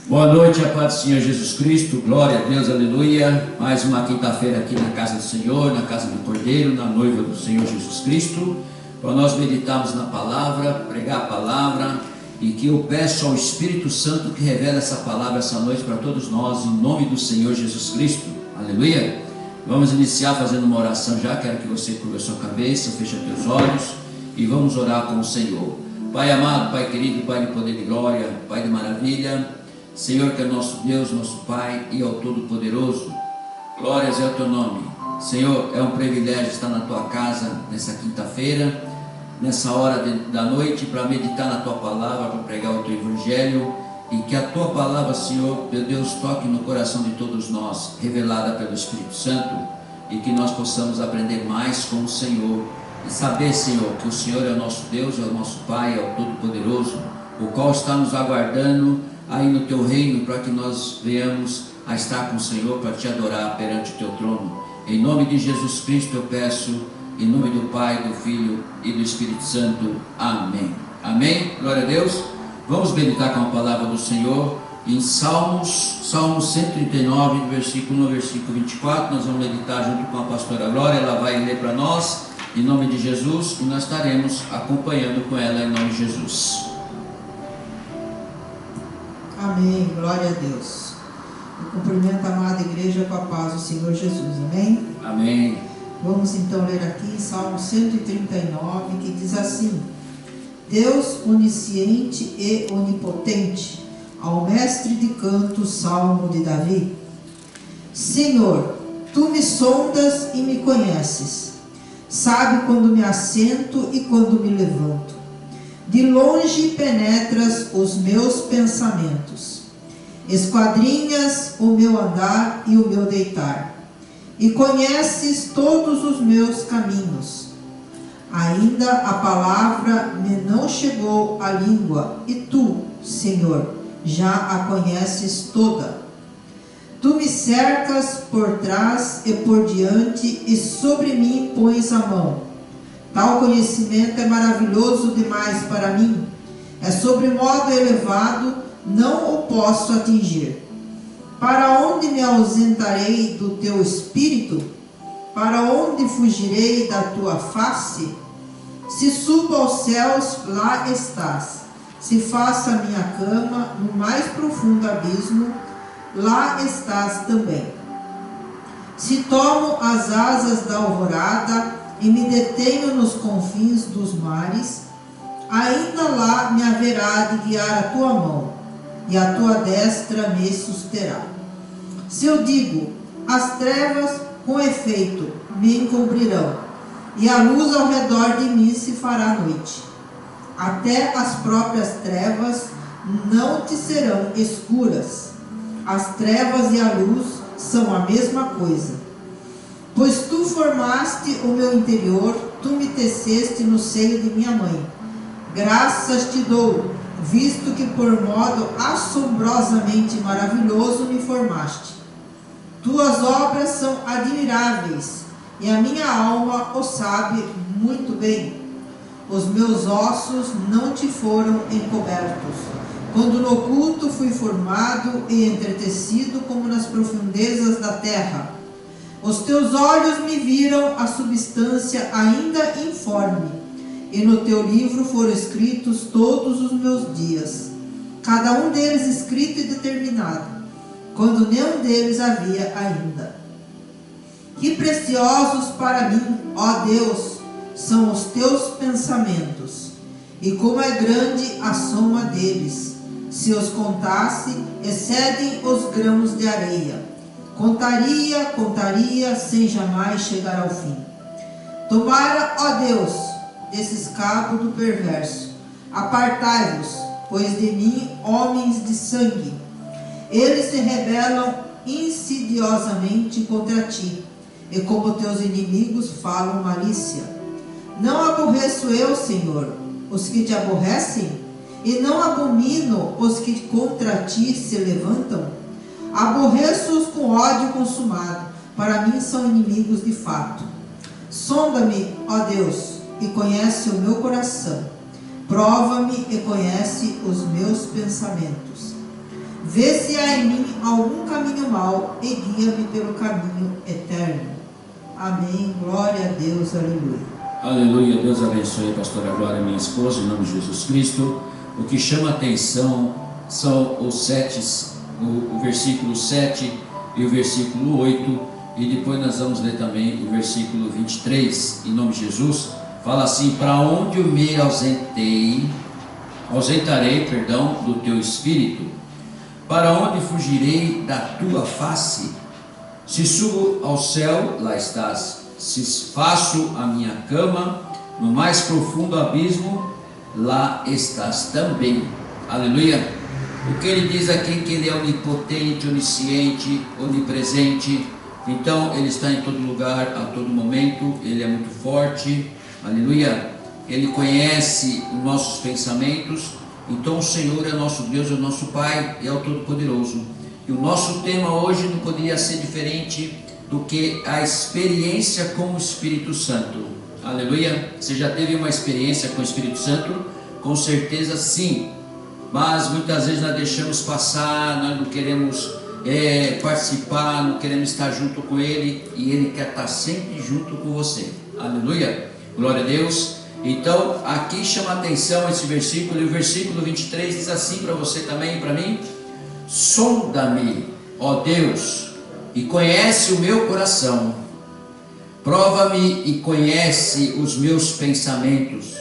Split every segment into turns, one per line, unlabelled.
Boa noite, a paz do Senhor Jesus Cristo, glória a Deus, aleluia. Mais uma quinta-feira aqui na casa do Senhor, na casa do Cordeiro, na noiva do Senhor Jesus Cristo, para nós meditarmos na palavra, pregar a palavra, e que eu peço ao Espírito Santo que revele essa palavra essa noite para todos nós, em nome do Senhor Jesus Cristo, aleluia. Vamos iniciar fazendo uma oração já. Quero que você curva a sua cabeça, feche teus olhos e vamos orar com o Senhor. Pai amado, Pai querido, Pai de poder e glória, Pai de maravilha, Senhor que é nosso Deus, nosso Pai e ao Todo-Poderoso, glórias é o teu nome. Senhor, é um privilégio estar na tua casa nessa quinta-feira, nessa hora da noite, para meditar na tua palavra, para pregar o teu evangelho, e que a tua palavra, Senhor, meu Deus, toque no coração de todos nós, revelada pelo Espírito Santo, e que nós possamos aprender mais com o Senhor, e saber, Senhor, que o Senhor é o nosso Deus, é o nosso Pai, é o Todo-Poderoso, o qual está nos aguardando aí no teu reino, para que nós venhamos a estar com o Senhor, para te adorar perante o teu trono. Em nome de Jesus Cristo eu peço, em nome do Pai, do Filho e do Espírito Santo. Amém. Amém. Glória a Deus. Vamos meditar com a palavra do Senhor em Salmo 139, do versículo 1 ao versículo 24. Nós vamos meditar junto com a pastora Glória. Ela vai ler para nós em nome de Jesus, e nós estaremos acompanhando com ela em nome de Jesus.
Amém, glória a Deus. Eu cumprimento a amada igreja com a paz do Senhor Jesus, amém?
Amém.
Vamos então ler aqui Salmo 139, que diz assim: Deus onisciente e onipotente, ao mestre de canto, Salmo de Davi. Senhor, tu me sondas e me conheces, sabe quando me assento e quando me levanto. De longe penetras os meus pensamentos, esquadrinhas o meu andar e o meu deitar, e conheces todos os meus caminhos. Ainda a palavra me não chegou à língua, e tu, Senhor, já a conheces toda. Tu me cercas por trás e por diante, e sobre mim pões a mão. Tal conhecimento é maravilhoso demais para mim, é sobremodo elevado, não o posso atingir. Para onde me ausentarei do teu espírito? Para onde fugirei da tua face? Se subo aos céus, lá estás. Se faço a minha cama no mais profundo abismo, lá estás também. Se tomo as asas da alvorada e me detenho nos confins dos mares, ainda lá me haverá de guiar a tua mão, e a tua destra me susterá. Se eu digo, as trevas com efeito me encobrirão, e a luz ao redor de mim se fará noite, até as próprias trevas não te serão escuras. As trevas e a luz são a mesma coisa. Pois tu formaste o meu interior, tu me teceste no seio de minha mãe. Graças te dou, visto que por modo assombrosamente maravilhoso me formaste. Tuas obras são admiráveis, e a minha alma o sabe muito bem. Os meus ossos não te foram encobertos, quando no oculto fui formado e entretecido como nas profundezas da terra. Os teus olhos me viram a substância ainda informe, e no teu livro foram escritos todos os meus dias, cada um deles escrito e determinado, quando nenhum deles havia ainda. Que preciosos para mim, ó Deus, são os teus pensamentos, e como é grande a soma deles. Se os contasse, excedem os grãos de areia. Contaria, sem jamais chegar ao fim. Tomara, ó Deus, desses cabos do perverso. Apartai-vos, pois de mim, homens de sangue. Eles se rebelam insidiosamente contra ti, e como teus inimigos falam malícia. Não aborreço eu, Senhor, os que te aborrecem, e não abomino os que contra ti se levantam. Aborreço-os com ódio consumado, para mim são inimigos de fato. Sonda-me, ó Deus, e conhece o meu coração. Prova-me e conhece os meus pensamentos. Vê se há em mim algum caminho mau e guia-me pelo caminho eterno. Amém. Glória a Deus. Aleluia.
Aleluia. Deus abençoe a pastora Glória, minha esposa, em nome de Jesus Cristo. O que chama atenção são os o versículo 7 e o versículo 8. E depois nós vamos ler também o versículo 23, em nome de Jesus. Fala assim: para onde eu me ausentarei do teu espírito? Para onde fugirei da tua face? Se subo ao céu, lá estás. Se faço a minha cama no mais profundo abismo, lá estás também. Aleluia. O que ele diz aqui é que ele é onipotente, onisciente, onipresente. Então ele está em todo lugar, a todo momento. Ele é muito forte. Aleluia. Ele conhece os nossos pensamentos. Então o Senhor é nosso Deus, é o nosso Pai, é o Todo-Poderoso. E o nosso tema hoje não poderia ser diferente do que a experiência com o Espírito Santo. Aleluia. Você já teve uma experiência com o Espírito Santo? Com certeza sim. Mas muitas vezes nós deixamos passar, nós não queremos participar, não queremos estar junto com Ele, e Ele quer estar sempre junto com você. Aleluia. Glória a Deus. Então aqui chama a atenção esse versículo, e o versículo 23 diz assim para você também e para mim: sonda-me, ó Deus, e conhece o meu coração, prova-me e conhece os meus pensamentos,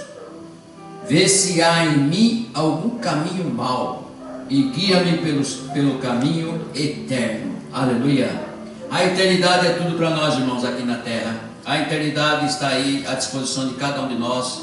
vê se há em mim algum caminho mau e guia-me pelo caminho eterno. Aleluia. A eternidade é tudo para nós, irmãos, aqui na terra. A eternidade está aí à disposição de cada um de nós,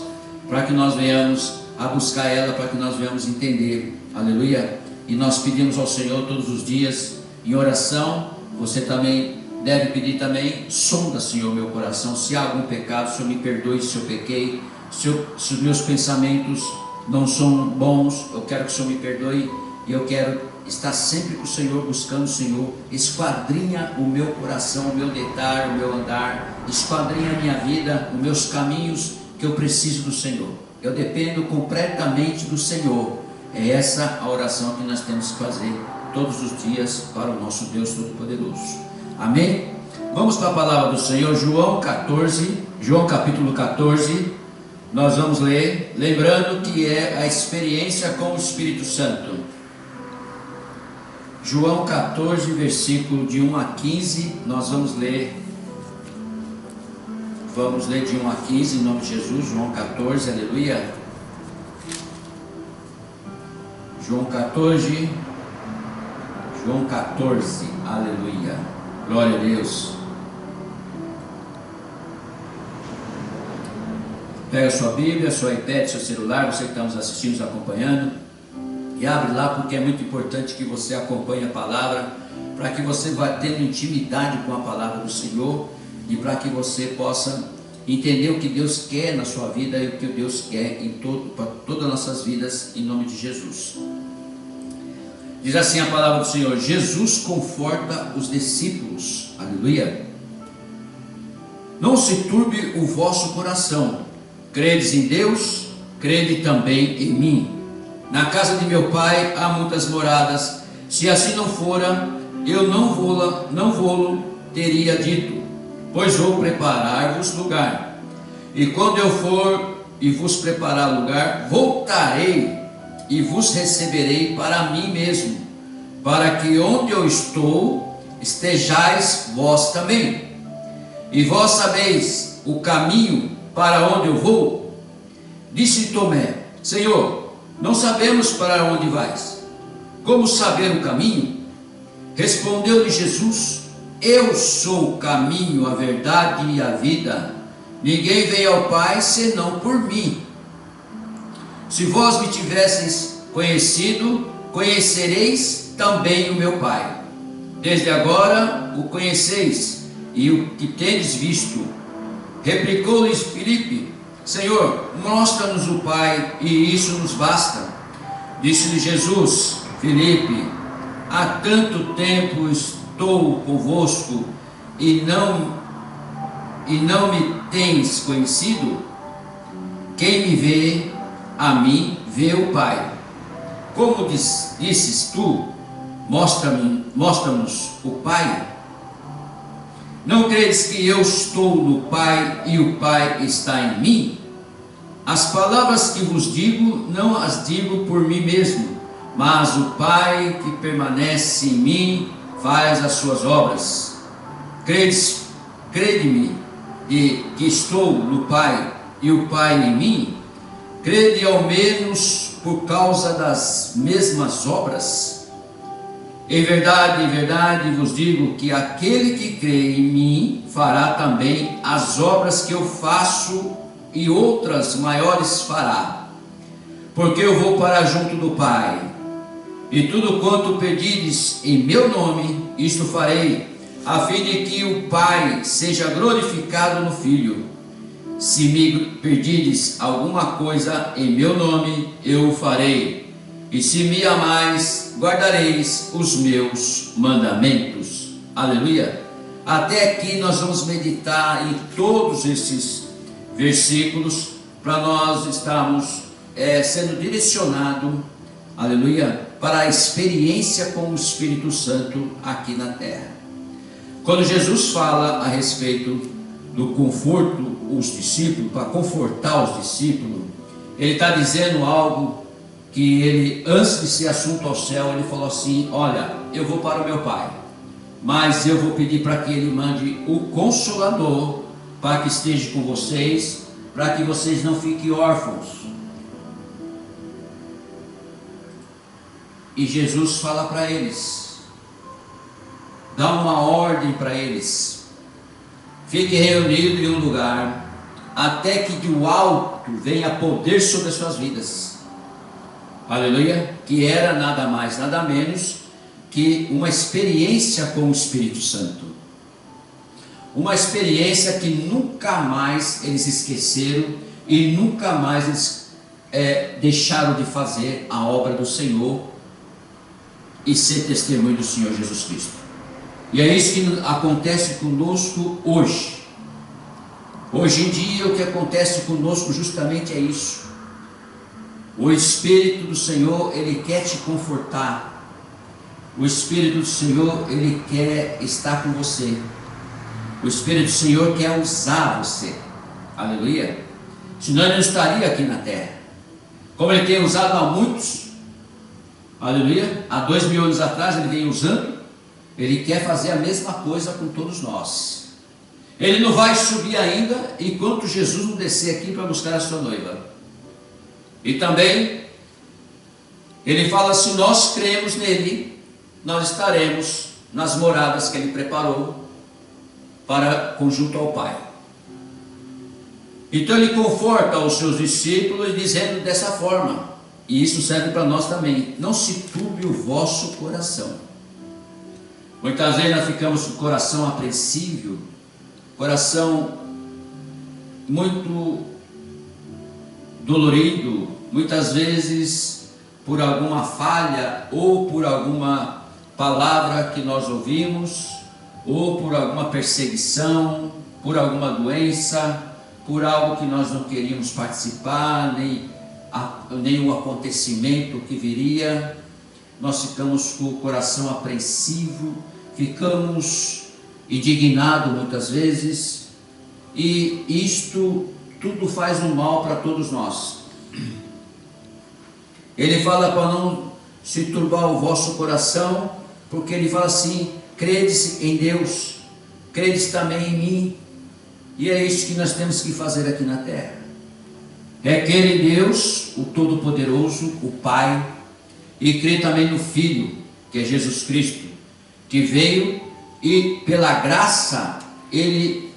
para que nós venhamos a buscar ela, para que nós venhamos entender. Aleluia. E nós pedimos ao Senhor todos os dias, em oração. Você também deve pedir também: sonda, Senhor, meu coração, se há algum pecado, Senhor, me perdoe se eu pequei, se os meus pensamentos não são bons, eu quero que o Senhor me perdoe, e eu quero estar sempre com o Senhor, buscando o Senhor. Esquadrinha o meu coração, o meu deitar, o meu andar, esquadrinha a minha vida, os meus caminhos, que eu preciso do Senhor. Eu dependo completamente do Senhor. É essa a oração que nós temos que fazer todos os dias para o nosso Deus Todo-Poderoso. Amém? Vamos para a palavra do Senhor, João capítulo 14. Nós vamos ler, lembrando que é a experiência com o Espírito Santo. João 14, versículo de 1 a 15, nós vamos ler de 1 a 15, em nome de Jesus. João 14, aleluia. João 14, aleluia. Glória a Deus. Pega a sua Bíblia, seu iPad, seu celular, você que está nos assistindo, nos acompanhando, e abre lá, porque é muito importante que você acompanhe a palavra, para que você vá tendo intimidade com a palavra do Senhor, e para que você possa entender o que Deus quer na sua vida e o que Deus quer para todas as nossas vidas, em nome de Jesus. Diz assim a palavra do Senhor: Jesus conforta os discípulos. Aleluia. Não se turbe o vosso coração. Credes em Deus, crede também em mim. Na casa de meu Pai há muitas moradas. Se assim não fora, eu não vou-lo teria dito, pois vou preparar-vos lugar. E quando eu for e vos preparar lugar, voltarei e vos receberei para mim mesmo, para que onde eu estou, estejais vós também. E vós sabeis o caminho para onde eu vou. Disse Tomé: Senhor, não sabemos para onde vais. Como saber o caminho? Respondeu-lhe Jesus: Eu sou o caminho, a verdade e a vida. Ninguém veio ao Pai senão por mim. Se vós me tivesseis conhecido, conhecereis também o meu Pai. Desde agora o conheceis e o que tendes visto. Replicou-lhes Filipe: Senhor, mostra-nos o Pai, e isso nos basta. Disse-lhe Jesus: Filipe, há tanto tempo estou convosco e não me tens conhecido? Quem me vê, a mim vê o Pai. Como disses tu, mostra-nos o Pai? Não credes que eu estou no Pai e o Pai está em mim? As palavras que vos digo, não as digo por mim mesmo, mas o Pai que permanece em mim faz as suas obras. Crede-me que estou no Pai e o Pai em mim? Crede ao menos por causa das mesmas obras? Em verdade vos digo que aquele que crê em mim fará também as obras que eu faço, e outras maiores fará, porque eu vou para junto do Pai. E tudo quanto pedides em meu nome, isto farei, a fim de que o Pai seja glorificado no Filho. Se me pedides alguma coisa em meu nome, eu o farei. E se me amais, guardareis os meus mandamentos. Aleluia. Até aqui nós vamos meditar em todos esses versículos, para nós estarmos sendo direcionados, aleluia, para a experiência com o Espírito Santo aqui na terra. Quando Jesus fala a respeito do conforto os discípulos, para confortar os discípulos, ele está dizendo algo que ele, antes de ser assunto ao céu, ele falou assim: olha, eu vou para o meu Pai, mas eu vou pedir para que ele mande o Consolador, para que esteja com vocês, para que vocês não fiquem órfãos. E Jesus fala para eles, dá uma ordem para eles: fiquem reunidos em um lugar, até que do alto venha poder sobre as suas vidas. Aleluia. Que era nada mais, nada menos que uma experiência com o Espírito Santo. Uma experiência que nunca mais eles esqueceram e nunca mais eles deixaram de fazer a obra do Senhor e ser testemunho do Senhor Jesus Cristo. E é isso que acontece conosco hoje. Hoje em dia o que acontece conosco justamente é isso. O Espírito do Senhor, ele quer te confortar. O Espírito do Senhor, ele quer estar com você. O Espírito do Senhor quer usar você. Aleluia. Senão ele não estaria aqui na terra. Como ele tem usado a muitos. Aleluia. Há 2000 anos atrás ele vem usando. Ele quer fazer a mesma coisa com todos nós. Ele não vai subir ainda enquanto Jesus não descer aqui para buscar a sua noiva. E também ele fala: se nós cremos nele, nós estaremos nas moradas que ele preparou para conjunto ao Pai. Então ele conforta os seus discípulos dizendo dessa forma, e isso serve para nós também: não se turbe o vosso coração. Muitas vezes nós ficamos com o coração apreensível, coração muito dolorido, muitas vezes por alguma falha ou por alguma palavra que nós ouvimos, ou por alguma perseguição, por alguma doença, por algo que nós não queríamos participar, nem o acontecimento que viria. Nós ficamos com o coração apreensivo, ficamos indignados muitas vezes, e isto tudo faz um mal para todos nós. Ele fala para não se turbar o vosso coração, porque ele fala assim: credes em Deus, credes também em mim. E é isso que nós temos que fazer aqui na terra. É crer em Deus, o Todo-Poderoso, o Pai, e crer também no Filho, que é Jesus Cristo, que veio e pela graça ele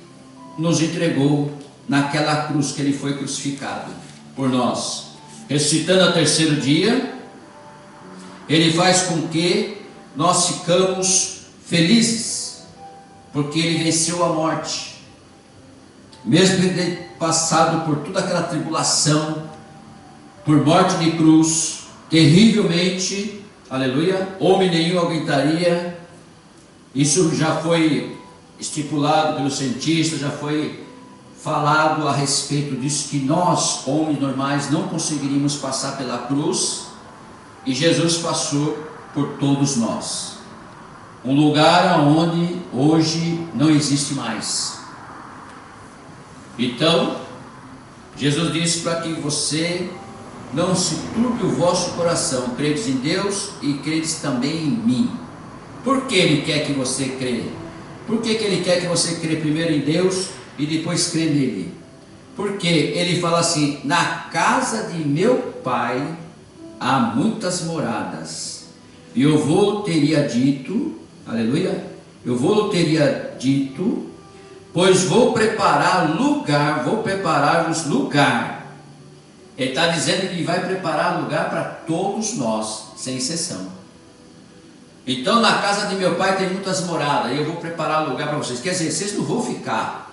nos entregou naquela cruz que ele foi crucificado por nós. Ressuscitando ao terceiro dia, ele faz com que nós ficamos felizes, porque ele venceu a morte. Mesmo ele ter passado por toda aquela tribulação, por morte de cruz, terrivelmente, aleluia, homem nenhum aguentaria. Isso já foi estipulado pelos cientistas, já foi falado a respeito disso, que nós, homens normais, não conseguiríamos passar pela cruz, e Jesus passou por todos nós. Um lugar onde hoje não existe mais. Então, Jesus disse para que você não se turbe o vosso coração. Credes em Deus e credes também em mim. Por que Ele quer que você crê? Por que Ele quer que você crê primeiro em Deus e depois crê nele? Porque Ele fala assim: na casa de meu Pai há muitas moradas. E eu vou teria dito, aleluia, eu vou teria dito, pois vou preparar lugar, vou preparar-vos lugar. Ele está dizendo que Ele vai preparar lugar para todos nós, sem exceção. Então, na casa de meu Pai tem muitas moradas, e eu vou preparar lugar para vocês. Quer dizer, vocês não vão ficar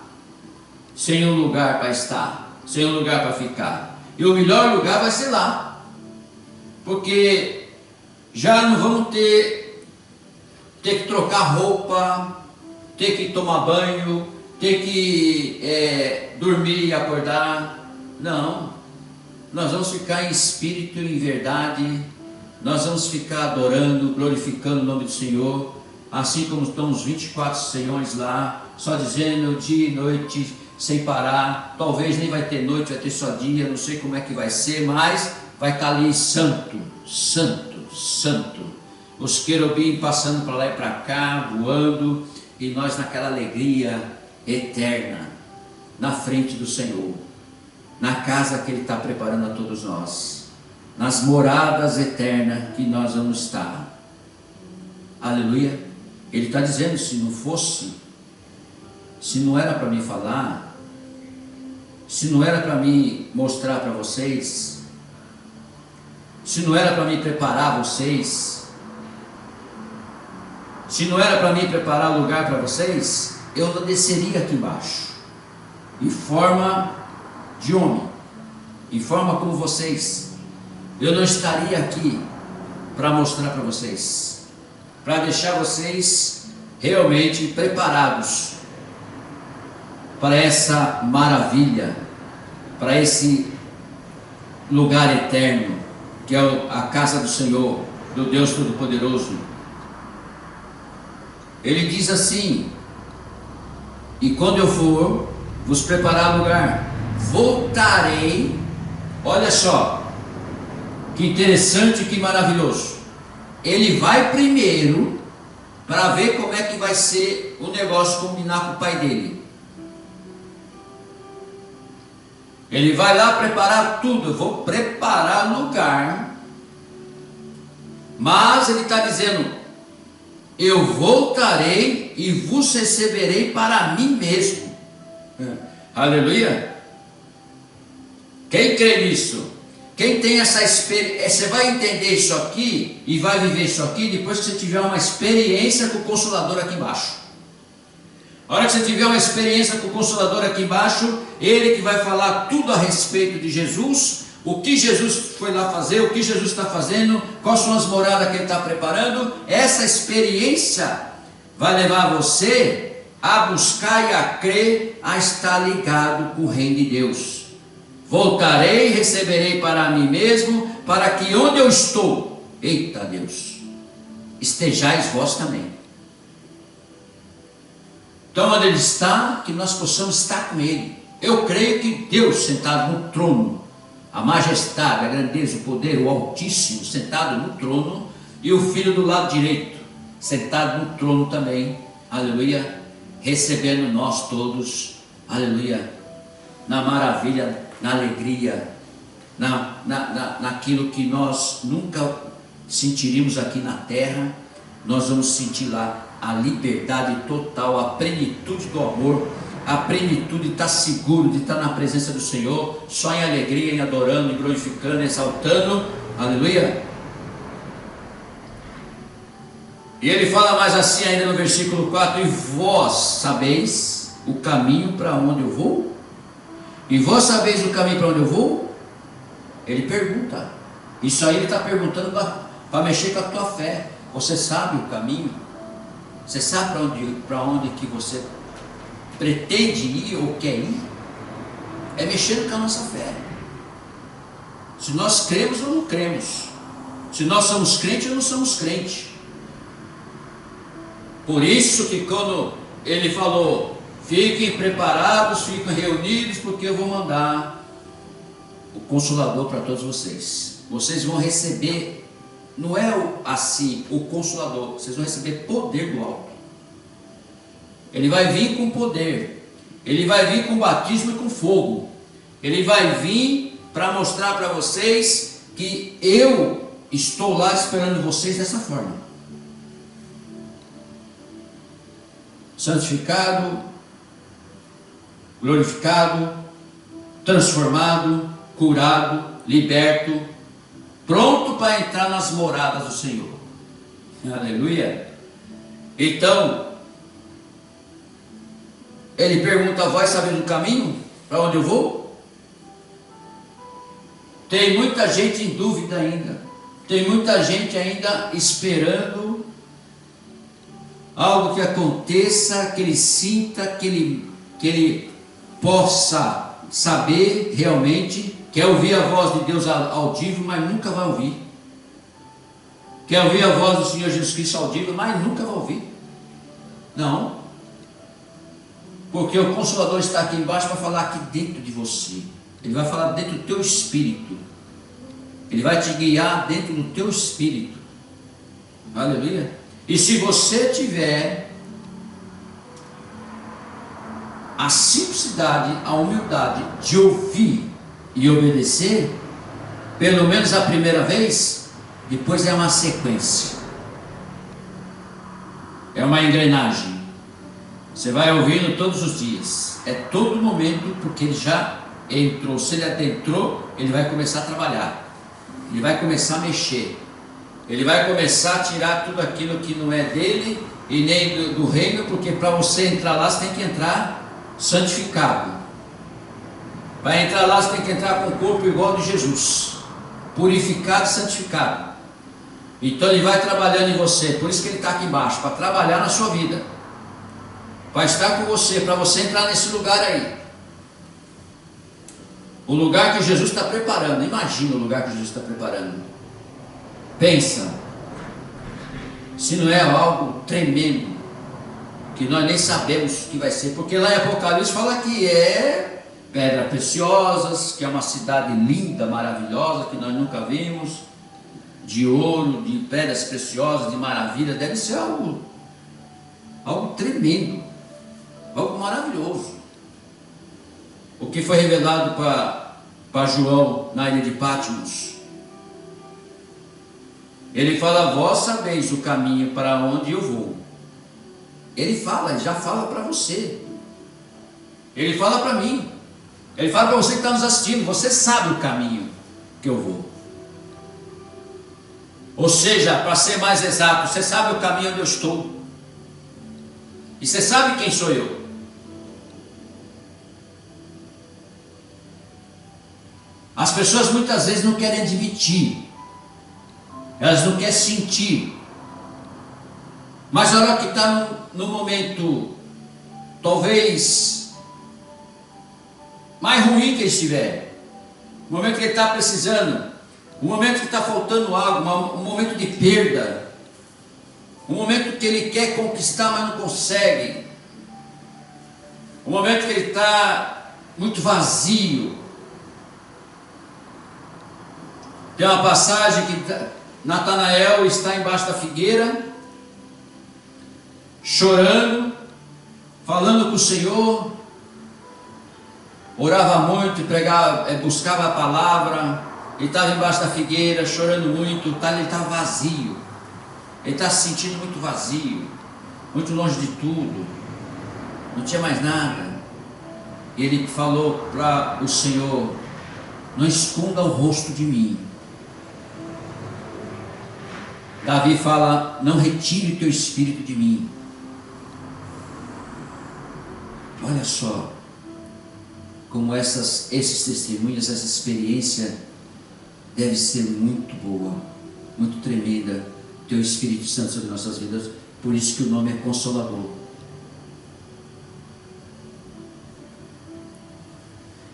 sem um lugar para estar, sem um lugar para ficar. E o melhor lugar vai ser lá, porque já não vamos ter que trocar roupa, ter que tomar banho, ter que dormir e acordar. Não, nós vamos ficar em espírito e em verdade. Nós vamos ficar adorando, glorificando o nome do Senhor, assim como estão os 24 senhores lá, só dizendo dia e noite, sem parar. Talvez nem vai ter noite, vai ter só dia, não sei como é que vai ser, mas vai estar ali santo, santo, santo. Os querubins passando para lá e para cá, voando, e nós naquela alegria eterna, na frente do Senhor, na casa que Ele está preparando a todos nós, nas moradas eternas que nós vamos estar. Aleluia. Ele está dizendo, se não fosse, se não era para me falar, se não era para me mostrar para vocês, se não era para me preparar vocês, se não era para me preparar lugar para vocês, eu não desceria aqui embaixo, em forma de homem, em forma como vocês. Eu não estaria aqui para mostrar para vocês, para deixar vocês realmente preparados para essa maravilha, para esse lugar eterno, que é a casa do Senhor, do Deus Todo-Poderoso. Ele diz assim: e quando eu for vos preparar lugar, voltarei. Olha só, que interessante, que maravilhoso. Ele vai primeiro para ver como é que vai ser o negócio, combinar com o pai dele. Ele vai lá preparar tudo. Eu vou preparar lugar, mas ele está dizendo: eu voltarei e vos receberei para mim mesmo. Aleluia. Quem crê nisso? Quem tem essa experiência, você vai entender isso aqui e vai viver isso aqui depois que você tiver uma experiência com o Consolador aqui embaixo. A hora que você tiver uma experiência com o Consolador aqui embaixo, Ele que vai falar tudo a respeito de Jesus, o que Jesus foi lá fazer, o que Jesus está fazendo, quais são as moradas que Ele está preparando. Essa experiência vai levar você a buscar e a crer, a estar ligado com o reino de Deus. Voltarei e receberei para mim mesmo, para que onde eu estou, eita Deus, estejais vós também. Então onde Ele está, que nós possamos estar com Ele. Eu creio que Deus sentado no trono, a majestade, a grandeza, o poder, o Altíssimo sentado no trono, e o Filho do lado direito, sentado no trono também, aleluia, recebendo nós todos, aleluia, na maravilha, na alegria, naquilo que nós nunca sentiríamos aqui na terra. Nós vamos sentir lá a liberdade total, a plenitude do amor, a plenitude de estar seguro, de estar na presença do Senhor, só em alegria, em adorando, em glorificando, exaltando, aleluia. E ele fala mais assim ainda no versículo 4: e vós sabeis o caminho para onde eu vou? E vós sabeis o caminho para onde eu vou? Ele pergunta. Isso aí ele está perguntando para mexer com a tua fé. Você sabe o caminho? Você sabe para onde que você pretende ir ou quer ir? É mexendo com a nossa fé. Se nós cremos ou não cremos, Se nós somos crentes ou não somos crentes. Por isso que quando ele falou, fiquem preparados, fiquem reunidos, porque eu vou mandar o Consolador para todos vocês. Vocês vão receber, não é assim o Consolador, vocês vão receber poder do alto. Ele vai vir com poder, ele vai vir com batismo e com fogo. Ele vai vir para mostrar para vocês que eu estou lá esperando vocês dessa forma. Santificado, glorificado, transformado, curado, liberto, pronto para entrar nas moradas do Senhor. Aleluia. Então, ele pergunta: vós sabeis o caminho para onde eu vou? Tem muita gente em dúvida ainda. Tem muita gente ainda esperando algo que aconteça, que ele sinta, que ele possa saber realmente. Quer ouvir a voz de Deus audível, mas nunca vai ouvir. Quer ouvir a voz do Senhor Jesus Cristo audível, mas nunca vai ouvir. Não. Porque o Consolador está aqui embaixo para falar aqui dentro de você. Ele vai falar dentro do teu espírito. Ele vai te guiar dentro do teu espírito. Aleluia. E se você tiver a simplicidade, a humildade de ouvir e obedecer, pelo menos a primeira vez, depois é uma sequência. É uma engrenagem. Você vai ouvindo todos os dias. É todo momento, porque ele já entrou. Se ele adentrou, ele vai começar a trabalhar. Ele vai começar a mexer. Ele vai começar a tirar tudo aquilo que não é dele e nem do reino, porque para você entrar lá, você tem que entrar santificado. Para entrar lá, você tem que entrar com o corpo igual de Jesus, purificado e santificado. Então ele vai trabalhando em você. Por isso que ele está aqui embaixo, para trabalhar na sua vida, para estar com você, para você entrar nesse lugar aí. O lugar que Jesus está preparando. Imagina o lugar que Jesus está preparando. Pensa, se não é algo tremendo, que nós nem sabemos o que vai ser, porque lá em Apocalipse fala que é pedras preciosas, que é uma cidade linda, maravilhosa, que nós nunca vimos, de ouro, de pedras preciosas, de maravilha. Deve ser algo tremendo, algo maravilhoso. O que foi revelado para João na ilha de Patmos. Ele fala: vós sabeis o caminho para onde eu vou. Ele já fala para você. Ele fala para mim. Ele fala para você que está nos assistindo: você sabe o caminho que eu vou. Ou seja, para ser mais exato, você sabe o caminho onde eu estou. E você sabe quem sou eu. As pessoas muitas vezes não querem admitir, elas não querem sentir, mas a hora que está no momento, talvez mais ruim que ele estiver, o momento que ele está precisando, o momento que está faltando algo, um momento de perda, um momento que ele quer conquistar, mas não consegue, um momento que ele está muito vazio. Tem uma passagem que Natanael está embaixo da figueira, chorando, falando com o Senhor, orava muito, pregava, buscava a palavra. Ele estava embaixo da figueira, chorando muito. Ele estava vazio, ele está se sentindo muito vazio, muito longe de tudo, não tinha mais nada. Ele falou para o Senhor: não esconda o rosto de mim. Davi fala: não retire o teu espírito de mim. Olha só como esses testemunhos, essa experiência deve ser muito boa, muito tremenda. Teu Espírito Santo sobre nossas vidas. Por isso que o nome é Consolador.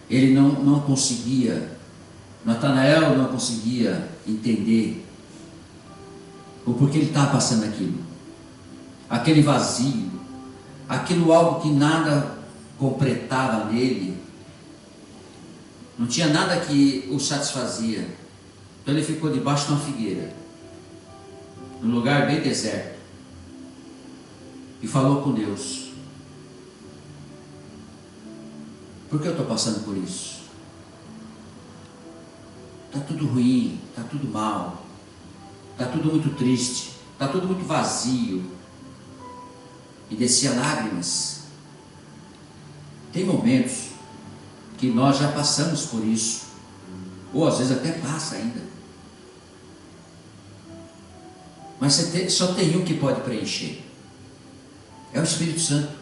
Ele não conseguia, Natanael não conseguia entender ou porque ele estava passando aquilo, aquele vazio, aquilo algo que nada completava nele, não tinha nada que o satisfazia. Então ele ficou debaixo de uma figueira, num lugar bem deserto, e falou com Deus: por que eu estou passando por isso? Está tudo ruim, está tudo mal, está tudo muito triste, está tudo muito vazio. E descia lágrimas. Tem momentos que nós já passamos por isso, ou às vezes até passa ainda, mas só tem um que pode preencher, é o Espírito Santo.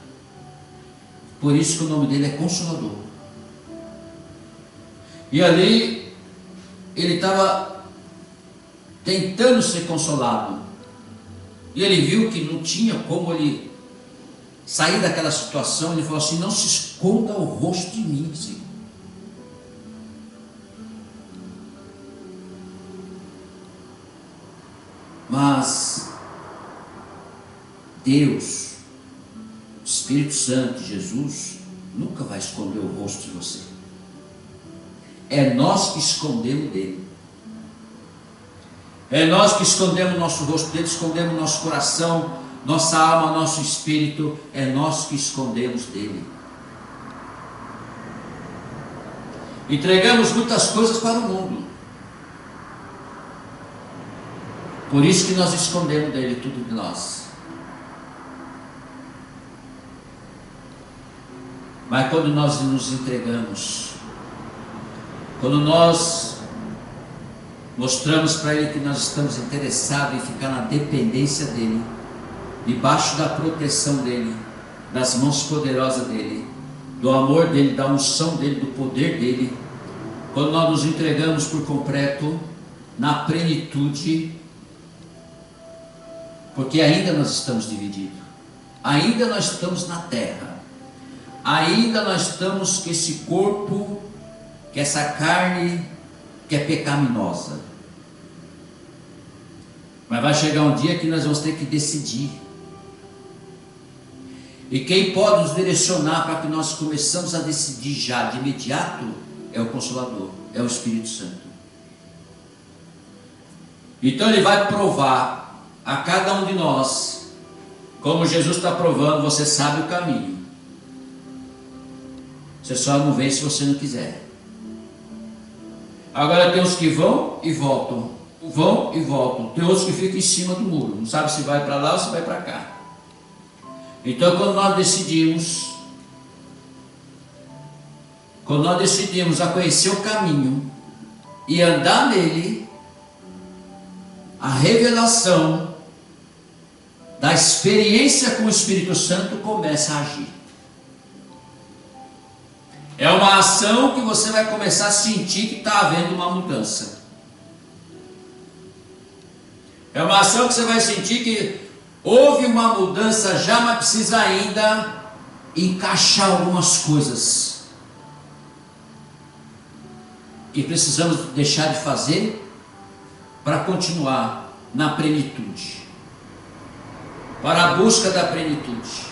Por isso que o nome dele é Consolador. E ali ele estava tentando ser consolado, e ele viu que não tinha como ele sair daquela situação. Ele falou assim: não se esconda o rosto de mim, Senhor. Mas Deus, Espírito Santo, Jesus, nunca vai esconder o rosto de você. É nós que escondemos dele. É nós que escondemos nosso rosto dele, escondemos nosso coração, nossa alma, nosso espírito. É nós que escondemos dele. Entregamos muitas coisas para o mundo. Por isso que nós escondemos dele tudo de nós. Mas quando nós nos entregamos, quando nós mostramos para ele que nós estamos interessados em ficar na dependência dele, debaixo da proteção dele, das mãos poderosas dele, do amor dele, da unção dele, do poder dele, quando nós nos entregamos por completo, na plenitude, porque ainda nós estamos divididos, ainda nós estamos na terra, ainda nós estamos com esse corpo, com essa carne que é pecaminosa. Mas vai chegar um dia que nós vamos ter que decidir. E quem pode nos direcionar para que nós começamos a decidir já de imediato é o Consolador, é o Espírito Santo. Então ele vai provar a cada um de nós, como Jesus está provando: você sabe o caminho, você só não vem se você não quiser. Agora tem uns que vão e voltam, vão e voltam. Tem outros que ficam em cima do muro, não sabe se vai para lá ou se vai para cá. Então quando nós decidimos a conhecer o caminho e andar nele, a revelação da experiência com o Espírito Santo começa a agir. É uma ação que você vai começar a sentir que está havendo uma mudança. É uma ação que você vai sentir que houve uma mudança já, mas precisa ainda encaixar algumas coisas que precisamos deixar de fazer para continuar na plenitude, para a busca da plenitude.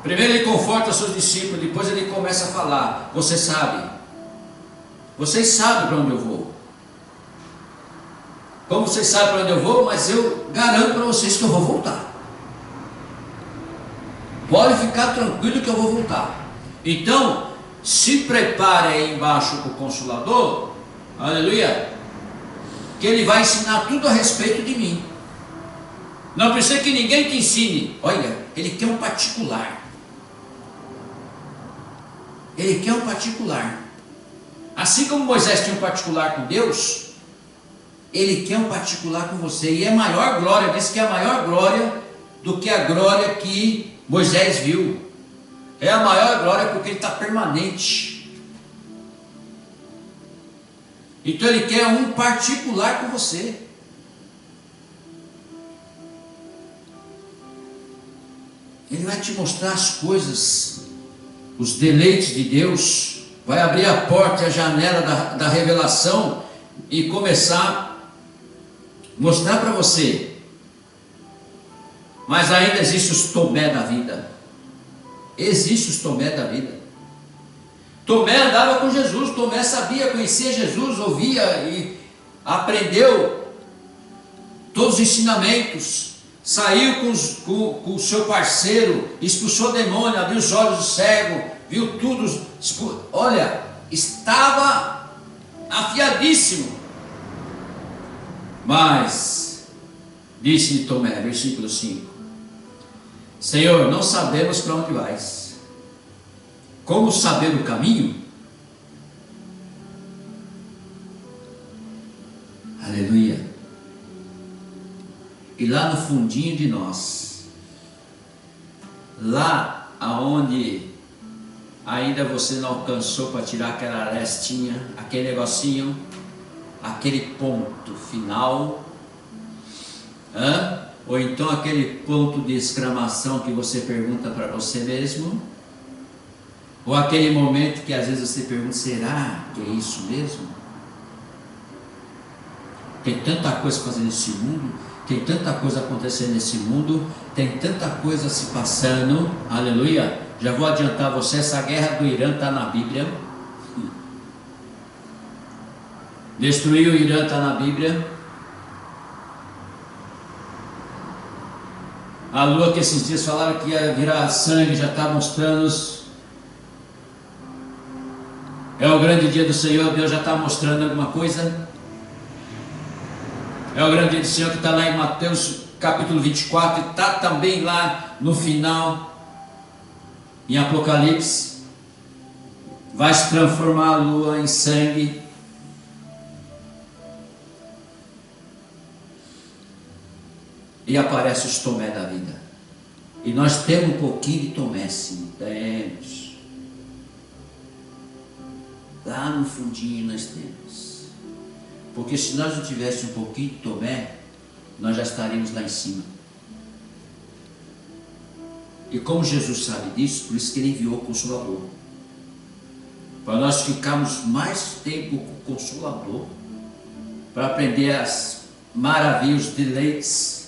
Primeiro ele conforta os seus discípulos, depois ele começa a falar: vocês sabem para onde eu vou. Como vocês sabem para onde eu vou, mas eu garanto para vocês que eu vou voltar. Pode ficar tranquilo que eu vou voltar. Então, se prepare aí embaixo com o Consolador, aleluia, que ele vai ensinar tudo a respeito de mim. Não precisa que ninguém te ensine. Olha, ele quer um particular. Ele quer um particular. Assim como Moisés tinha um particular com Deus, ele quer um particular com você. E é maior glória, diz que é a maior glória do que a glória que Moisés viu. É a maior glória porque ele está permanente. Então ele quer um particular com você. Ele vai te mostrar as coisas, os deleites de Deus, vai abrir a porta e a janela da revelação e começar mostrar para você. Mas ainda existe os Tomé da vida. Existe os Tomé da vida. Tomé andava com Jesus, Tomé sabia, conhecia Jesus, ouvia e aprendeu todos os ensinamentos. Saiu com o seu parceiro, expulsou o demônio, abriu os olhos do cego, viu tudo. Olha, estava afiadíssimo. Mas disse-lhe Tomé, versículo 5: Senhor, não sabemos para onde vais. Como saber o caminho? Aleluia. E lá no fundinho de nós, lá aonde ainda você não alcançou para tirar aquela arestinha, aquele negocinho, aquele ponto final, ou então aquele ponto de exclamação que você pergunta para você mesmo, ou aquele momento que às vezes você pergunta: será que é isso mesmo? Tem tanta coisa para fazer nesse mundo, tem tanta coisa acontecendo nesse mundo, tem tanta coisa se passando, aleluia. Já vou adiantar você, essa guerra do Irã está na Bíblia. Destruir o Irã está na Bíblia. A lua que esses dias falaram que ia virar sangue, já está mostrando. É o grande dia do Senhor, Deus já está mostrando alguma coisa. É o grande dia do Senhor que está lá em Mateus capítulo 24, e está também lá no final, em Apocalipse. Vai se transformar a lua em sangue. E aparece os Tomé da vida. E nós temos um pouquinho de Tomé, sim, temos. Lá no fundinho nós temos. Porque se nós não tivéssemos um pouquinho de Tomé, nós já estaríamos lá em cima. E como Jesus sabe disso, por isso que Ele enviou o Consolador. Para nós ficarmos mais tempo com o Consolador, para aprender as maravilhas, os deleites.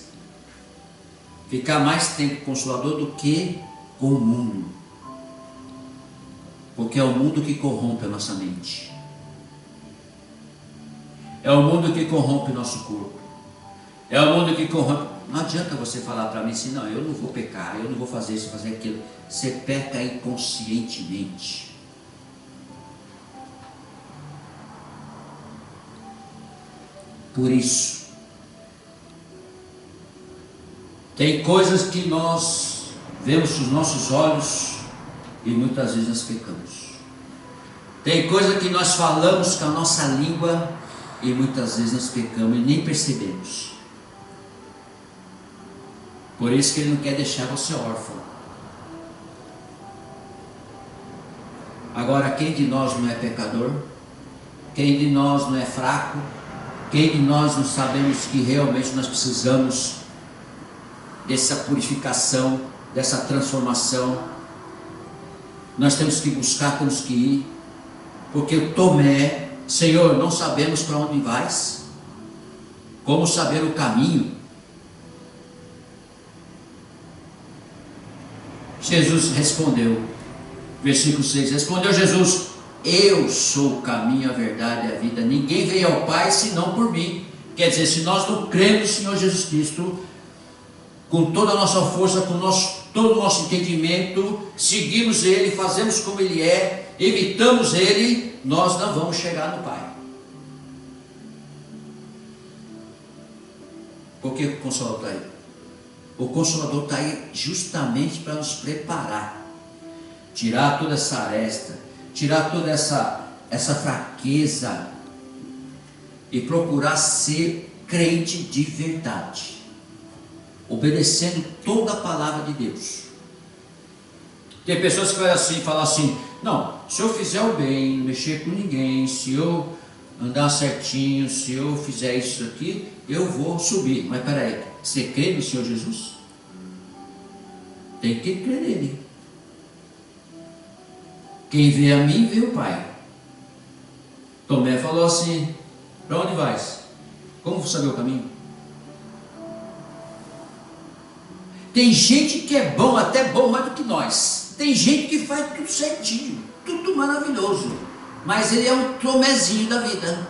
Ficar mais tempo com o Consolador do que com o mundo. Porque é o mundo que corrompe a nossa mente. É o mundo que corrompe o nosso corpo. É o mundo que corrompe. Não adianta você falar para mim assim: não, eu não vou pecar, eu não vou fazer isso, fazer aquilo. Você peca inconscientemente. Por isso, tem coisas que nós vemos com os nossos olhos e muitas vezes nós pecamos. Tem coisa que nós falamos com a nossa língua e muitas vezes nós pecamos e nem percebemos. Por isso que Ele não quer deixar você órfão. Agora, quem de nós não é pecador? Quem de nós não é fraco? Quem de nós não sabemos que realmente nós precisamos dessa purificação, dessa transformação? Nós temos que buscar, temos que ir. Porque o Tomé: Senhor, não sabemos para onde vais. Como saber o caminho? Jesus respondeu, versículo 6, respondeu Jesus: eu sou o caminho, a verdade e a vida. Ninguém veio ao Pai senão por mim. Quer dizer, se nós não cremos no Senhor Jesus Cristo, com toda a nossa força, com todo o nosso entendimento, seguimos Ele, fazemos como Ele é, imitamos Ele, nós não vamos chegar no Pai. Por que o Consolador está aí? O Consolador está aí justamente para nos preparar, tirar toda essa aresta, tirar toda essa fraqueza e procurar ser crente de verdade, obedecendo toda a palavra de Deus. Tem pessoas que falam assim: não, se eu fizer o bem, não mexer com ninguém, se eu andar certinho, se eu fizer isso aqui, eu vou subir. Mas peraí, você crê no Senhor Jesus? Tem que crer nele. Quem vê a mim, vê o Pai. Tomé falou assim: para onde vais? Como vou saber o caminho? Tem gente que é bom, até bom mais do que nós. Tem gente que faz tudo certinho, tudo maravilhoso. Mas ele é um Tomézinho da vida.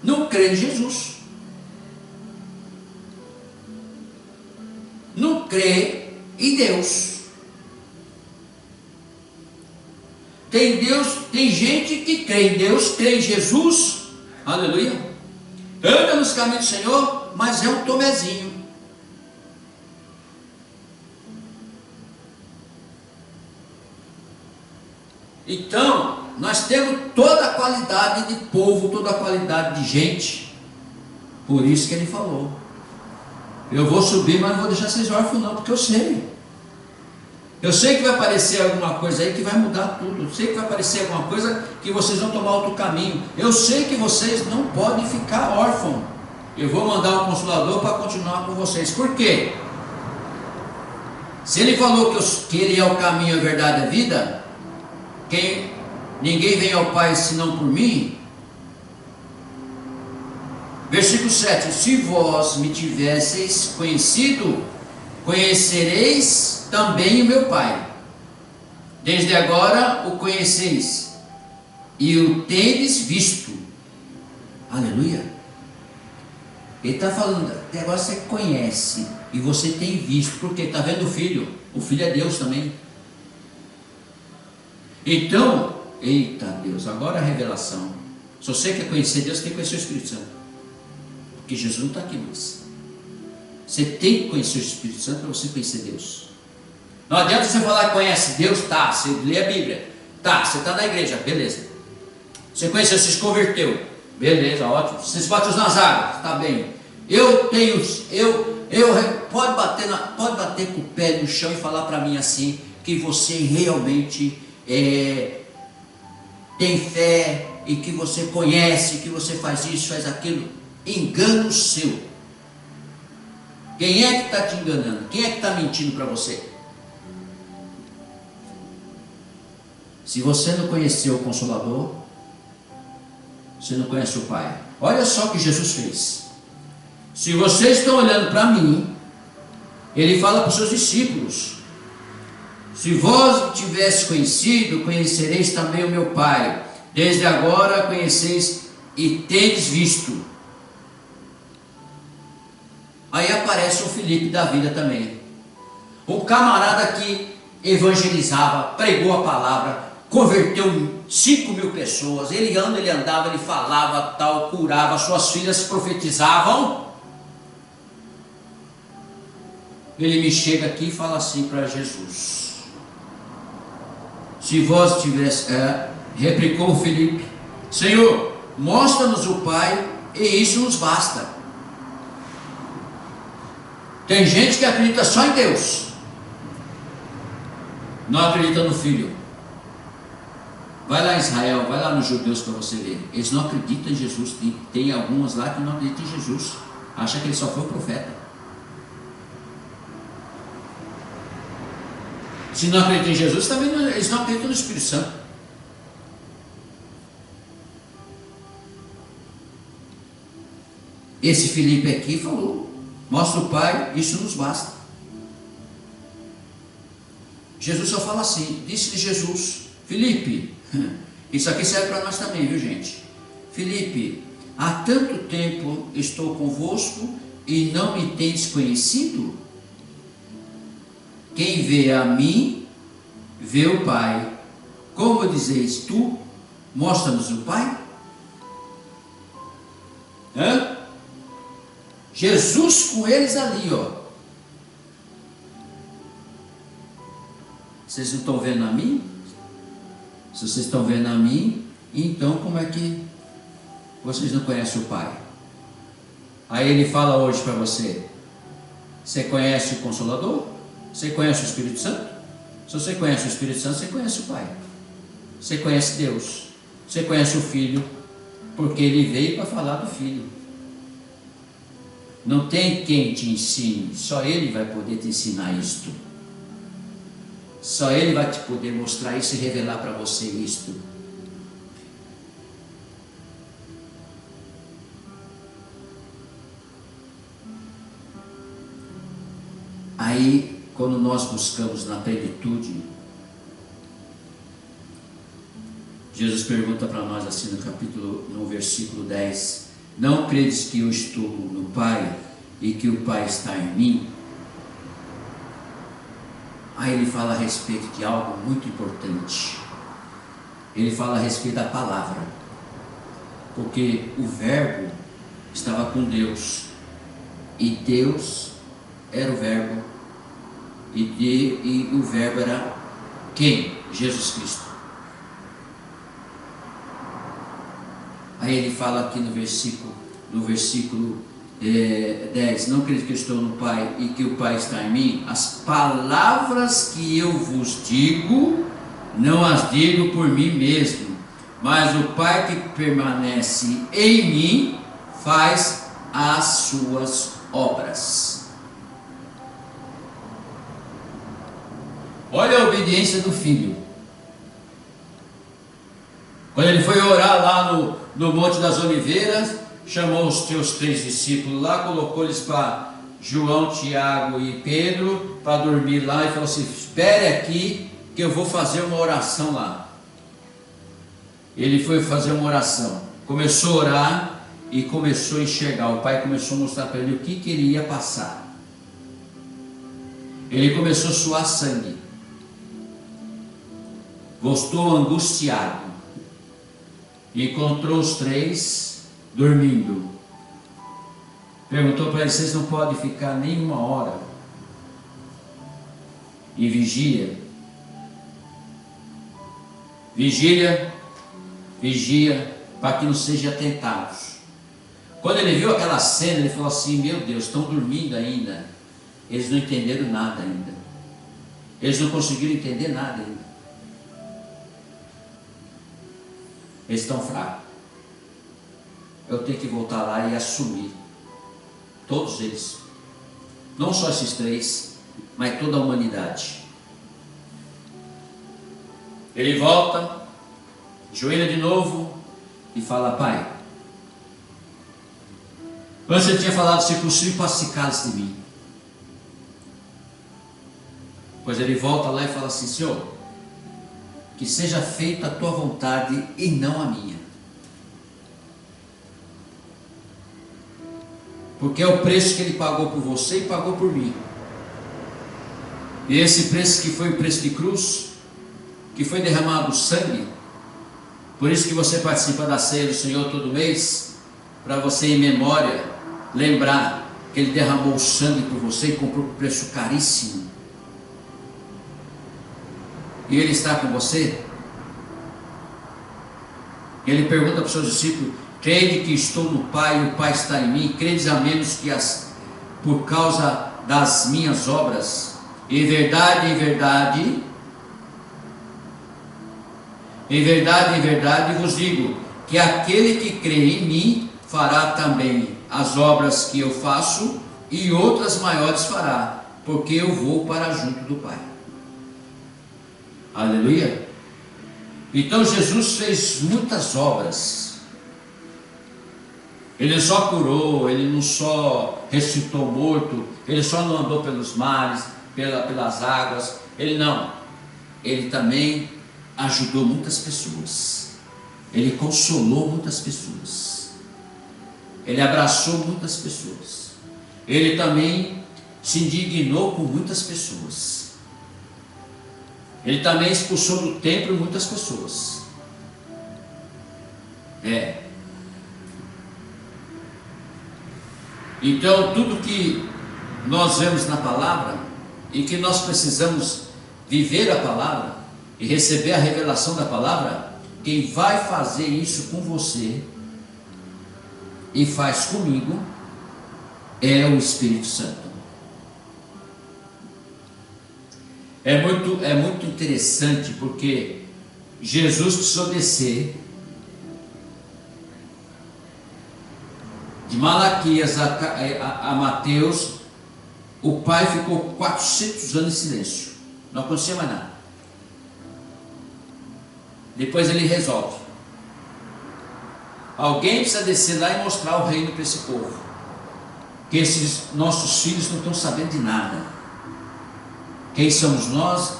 Não crê em Jesus. Não crê em Deus. Tem gente que crê em Deus, crê em Jesus, aleluia, anda nos caminhos do Senhor, mas é um Tomézinho. Então, nós temos toda a qualidade de povo, toda a qualidade de gente. Por isso que ele falou: eu vou subir, mas não vou deixar vocês órfãos não, porque eu sei. Eu sei que vai aparecer alguma coisa aí que vai mudar tudo. Eu sei que vai aparecer alguma coisa que vocês vão tomar outro caminho. Eu sei que vocês não podem ficar órfãos. Eu vou mandar um Consolador para continuar com vocês. Por quê? Se ele falou que ele é o caminho, a verdade e a vida, ninguém vem ao Pai senão por mim. Versículo 7: se vós me tivesseis conhecido, conhecereis também o meu Pai. Desde agora o conheceis e o tendes visto. Aleluia. Ele está falando, até agora você conhece e você tem visto, porque está vendo o Filho. O Filho é Deus também. Então, eita Deus, agora a revelação. Se você quer conhecer Deus, tem que conhecer o Espírito Santo, porque Jesus não está aqui mais. Você tem que conhecer o Espírito Santo para você conhecer Deus. Não adianta você falar que conhece Deus, tá, você lê a Bíblia, tá, você está na igreja, beleza. Você conheceu, você se converteu, beleza, ótimo. Você se bateu nas águas, está bem. Pode bater com o pé no chão e falar para mim assim, que você realmente tem fé, e que você conhece, que você faz isso, faz aquilo. Engano seu. Quem é que está te enganando? Quem é que está mentindo para você? Se você não conheceu o Consolador, você não conhece o Pai. Olha só o que Jesus fez. Se vocês estão olhando para mim, ele fala para os seus discípulos: se vós tivesse conhecido, conhecereis também o meu Pai. Desde agora conheceis e tendes visto. Aí aparece o Filipe da vida também. Um camarada que evangelizava, pregou a palavra, converteu 5.000 pessoas. Ele andava, ele falava tal, curava, suas filhas profetizavam. Ele me chega aqui e fala assim para Jesus: se vós tivesse, replicou Filipe, Senhor, mostra-nos o Pai e isso nos basta. Tem gente que acredita só em Deus, não acredita no Filho. Vai lá em Israel, vai lá nos judeus para você ver. Eles não acreditam em Jesus. Tem algumas lá que não acreditam em Jesus. Acha que ele só foi um profeta. Se não acreditam em Jesus, também eles não acreditam no Espírito Santo. Esse Filipe aqui falou: mostra o Pai, isso nos basta. Jesus só fala assim, disse-lhe Jesus: Filipe, isso aqui serve para nós também, viu gente? Filipe, há tanto tempo estou convosco e não me tendes conhecido? Quem vê a mim, vê o Pai. Como dizeis tu, mostra-nos o Pai? Jesus com eles ali, ó. Vocês não estão vendo a mim? Se vocês estão vendo a mim, então como é que vocês não conhecem o Pai? Aí ele fala hoje para você: você conhece o Consolador? Você conhece o Espírito Santo? Se você conhece o Espírito Santo, você conhece o Pai. Você conhece Deus. Você conhece o Filho, porque ele veio para falar do Filho. Não tem quem te ensine, só ele vai poder te ensinar isto. Só ele vai te poder mostrar isso e revelar para você isto. Aí, quando nós buscamos na plenitude, Jesus pergunta para nós assim no versículo 10: não credes que eu estou no Pai e que o Pai está em mim? Aí ele fala a respeito de algo muito importante. Ele fala a respeito da palavra, porque o Verbo estava com Deus, e Deus era o Verbo, e o Verbo era quem? Jesus Cristo. Aí ele fala aqui no versículo 10: não creio que eu estou no Pai e que o Pai está em mim? As palavras que eu vos digo, não as digo por mim mesmo, mas o Pai que permanece em mim faz as suas obras. Olha a obediência do Filho. Quando ele foi orar lá no Monte das Oliveiras, chamou os seus 3 discípulos lá, colocou-lhes para João, Tiago e Pedro para dormir lá, e falou assim: espere aqui que eu vou fazer uma oração lá. Ele foi fazer uma oração, começou a orar e começou a enxergar. O Pai começou a mostrar para ele o que ele ia passar. Ele começou a suar sangue, gostou angustiado, encontrou os 3 dormindo. Perguntou para eles: vocês não podem ficar nem uma hora em vigia? Vigia, para que não sejam tentados. Quando ele viu aquela cena, ele falou assim: meu Deus, estão dormindo ainda. Eles não entenderam nada ainda. Eles não conseguiram entender nada ainda. Eles estão fracos. Eu tenho que voltar lá e assumir. Todos eles. Não só esses 3, mas toda a humanidade. Ele volta, joelha de novo e fala: Pai, antes ele tinha falado: se possível, passe de mim. Pois ele volta lá e fala assim: Senhor, que seja feita a tua vontade e não a minha. Porque é o preço que ele pagou por você e pagou por mim. E esse preço que foi o preço de cruz, que foi derramado sangue. Por isso que você participa da ceia do Senhor todo mês, para você em memória lembrar que ele derramou o sangue por você e comprou por preço caríssimo. E ele está com você. Ele pergunta para os seus discípulos: crede que estou no Pai e o Pai está em mim? Credes a menos que por causa das minhas obras? Em verdade, em verdade vos digo, que aquele que crê em mim fará também as obras que eu faço, e outras maiores fará, porque eu vou para junto do Pai. Aleluia. Então Jesus fez muitas obras. Ele não só curou, ele não só ressuscitou morto, ele só não andou pelos mares, pelas águas, ele também ajudou muitas pessoas, ele consolou muitas pessoas, ele abraçou muitas pessoas, ele também se indignou com muitas pessoas, ele também expulsou do templo muitas pessoas. Então tudo que nós vemos na palavra, e que nós precisamos viver a palavra e receber a revelação da palavra, quem vai fazer isso com você e faz comigo é o Espírito Santo. É muito interessante, porque Jesus precisou descer de Malaquias a Mateus. O Pai ficou 400 anos em silêncio, não acontecia mais nada. Depois ele resolve: alguém precisa descer lá e mostrar o reino para esse povo, que esses nossos filhos não estão sabendo de nada. quem somos nós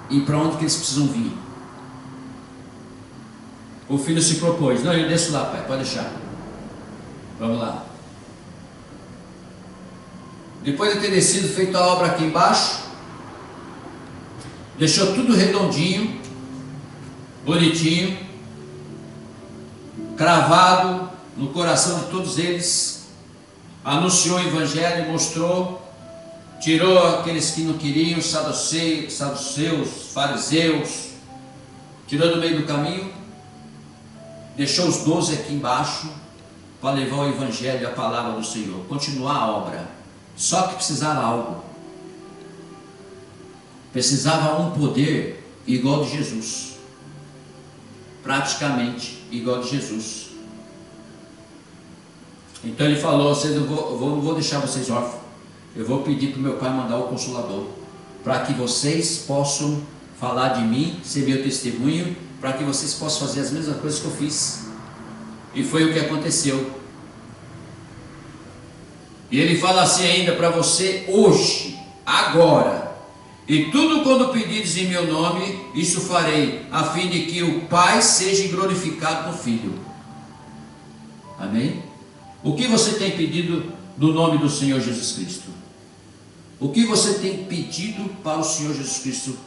e para onde que eles precisam vir. O filho se propôs: não, eu desço lá, pai, pode deixar. Vamos lá. Depois de ter descido, feito a obra aqui embaixo, deixou tudo redondinho, bonitinho, cravado no coração de todos eles, anunciou o evangelho, mostrou, tirou aqueles que não queriam, saduceus, fariseus, tirou do meio do caminho, deixou os 12 aqui embaixo para levar o evangelho e a palavra do Senhor, continuar a obra. Só que precisava algo, precisava um poder igual de Jesus, praticamente igual de Jesus. Então ele falou: não vou deixar vocês órfãos, eu vou pedir para o meu pai mandar o Consolador, para que vocês possam falar de mim, ser meu testemunho, para que vocês possam fazer as mesmas coisas que eu fiz. E foi o que aconteceu. E ele fala assim ainda para você hoje, agora: e tudo quando pedires em meu nome, isso farei, a fim de que o Pai seja glorificado no Filho. Amém? O que você tem pedido no nome do Senhor Jesus Cristo? O que você tem pedido para o Senhor Jesus Cristo,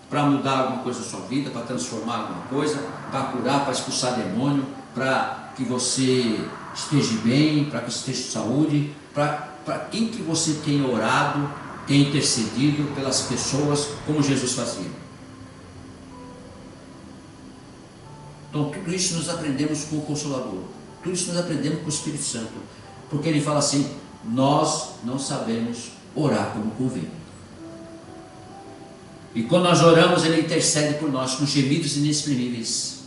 para mudar alguma coisa na sua vida, para transformar alguma coisa, para curar, para expulsar demônio, para que você esteja bem, para que você esteja com saúde? Para quem que você tem orado, tem intercedido pelas pessoas, como Jesus fazia? Então tudo isso nós aprendemos com o Consolador, tudo isso nós aprendemos com o Espírito Santo, porque ele fala assim: nós não sabemos orar como convém. E quando nós oramos, ele intercede por nós com gemidos inexprimíveis.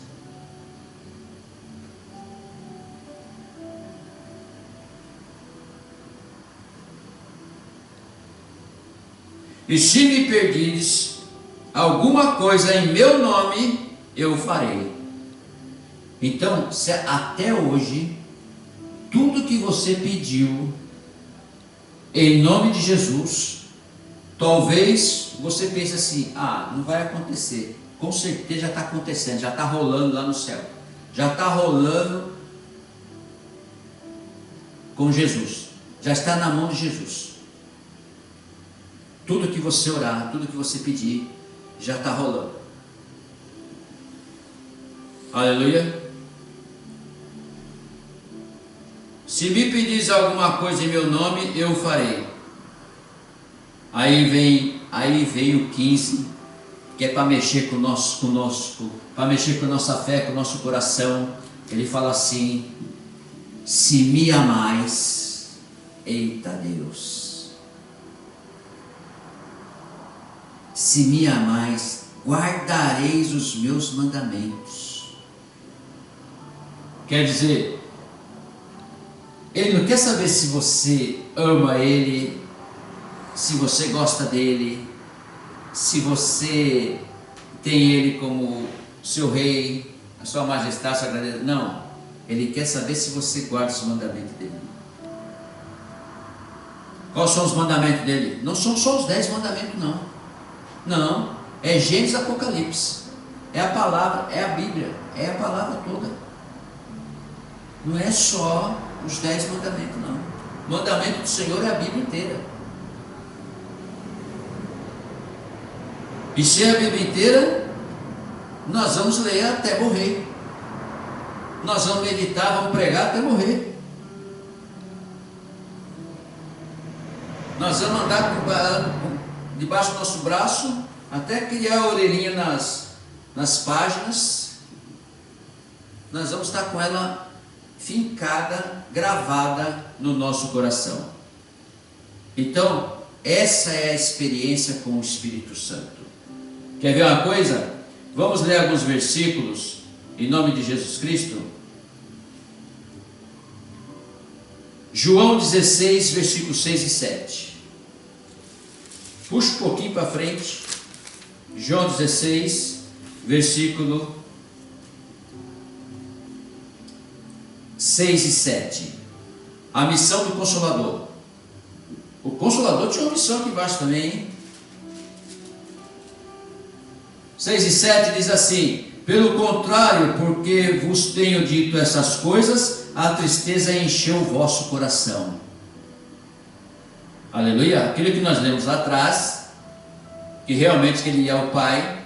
E se me pedires alguma coisa em meu nome, eu farei. Então, se até hoje, tudo que você pediu em nome de Jesus, talvez você pense assim: ah, não vai acontecer. Com certeza já está acontecendo, já está rolando lá no céu, já está rolando com Jesus, já está na mão de Jesus. Tudo que você orar, tudo que você pedir, já está rolando. Aleluia. Se me pedires alguma coisa em meu nome, eu farei. Aí vem o 15, que é para mexer conosco, para mexer com nossa fé, com o nosso coração. Ele fala assim: se me amais, eita Deus, se me amais, guardareis os meus mandamentos. Quer dizer, ele não quer saber se você ama ele, se você gosta dele, se você tem ele como seu rei, a sua majestade, sua grandeza. Não, ele quer saber se você guarda os mandamentos dele. Quais são os mandamentos dele? Não são só os 10 mandamentos, não. Não, é Gênesis e Apocalipse, é a palavra, é a Bíblia, é a palavra toda. Não é só os 10 mandamentos, não. O mandamento do Senhor é a Bíblia inteira. E se é a Bíblia inteira, nós vamos ler até morrer. Nós vamos meditar, vamos pregar até morrer. Nós vamos andar debaixo do nosso braço, até criar a orelhinha nas páginas. Nós vamos estar com ela fincada, gravada no nosso coração. Então, essa é a experiência com o Espírito Santo. Quer ver uma coisa? Vamos ler alguns versículos em nome de Jesus Cristo. João 16, versículos 6 e 7. Puxa um pouquinho para frente. João 16, versículo 6 e 7. A missão do Consolador. O Consolador tinha uma missão aqui embaixo também, hein? 6 e 7 diz assim: pelo contrário, porque vos tenho dito essas coisas, a tristeza encheu o vosso coração. Aleluia. Aquilo que nós lemos lá atrás, que realmente ele é o Pai,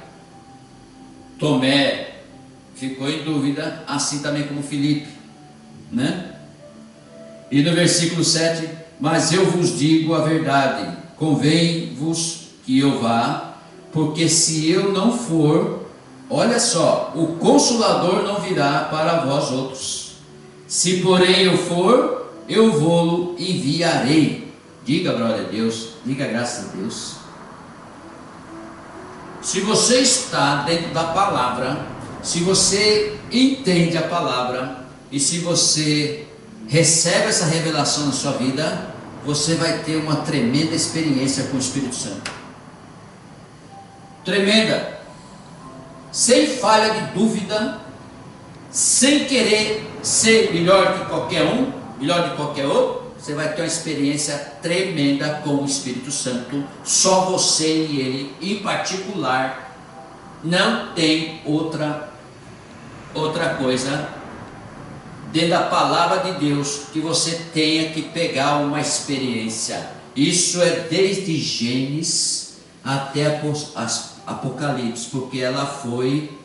Tomé ficou em dúvida, assim também como Filipe, né? E no versículo 7, mas eu vos digo a verdade, convém-vos que eu vá, porque se eu não for, olha só, o Consolador não virá para vós outros. Se porém eu for, eu vou-lo enviarei. Diga glória a Deus, diga graças a Deus. Se você está dentro da palavra, se você entende a palavra, e se você recebe essa revelação na sua vida, você vai ter uma tremenda experiência com o Espírito Santo. Tremenda. Sem falha de dúvida, sem querer ser melhor que qualquer um, melhor que qualquer outro, você vai ter uma experiência tremenda com o Espírito Santo. Só você e ele, em particular. Não tem outra coisa dentro da palavra de Deus que você tenha que pegar uma experiência. Isso é desde Gênesis até Apocalipse, porque ela foi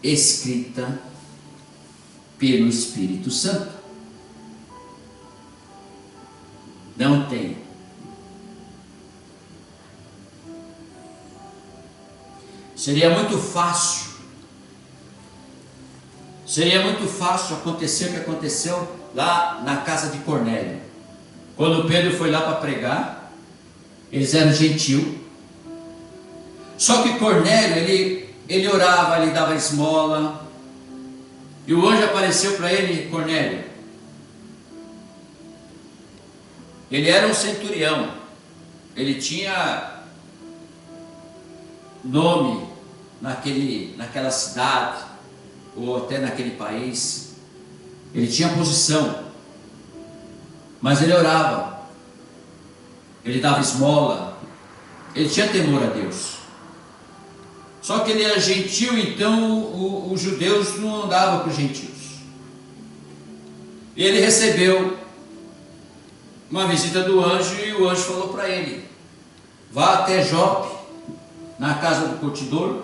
escrita pelo Espírito Santo. Não tem. Seria muito fácil acontecer o que aconteceu lá na casa de Cornélio. Quando Pedro foi lá para pregar, eles eram gentil. Só que Cornélio, ele orava, ele dava esmola. E o anjo apareceu para ele: Cornélio. Ele era um centurião. Ele tinha nome naquela cidade, ou até naquele país. Ele tinha posição, mas ele orava, ele dava esmola, ele tinha temor a Deus. Só que ele era gentil, então os judeus não andavam com os gentios. E ele recebeu uma visita do anjo, e o anjo falou para ele: vá até Jope, na casa do curtidor.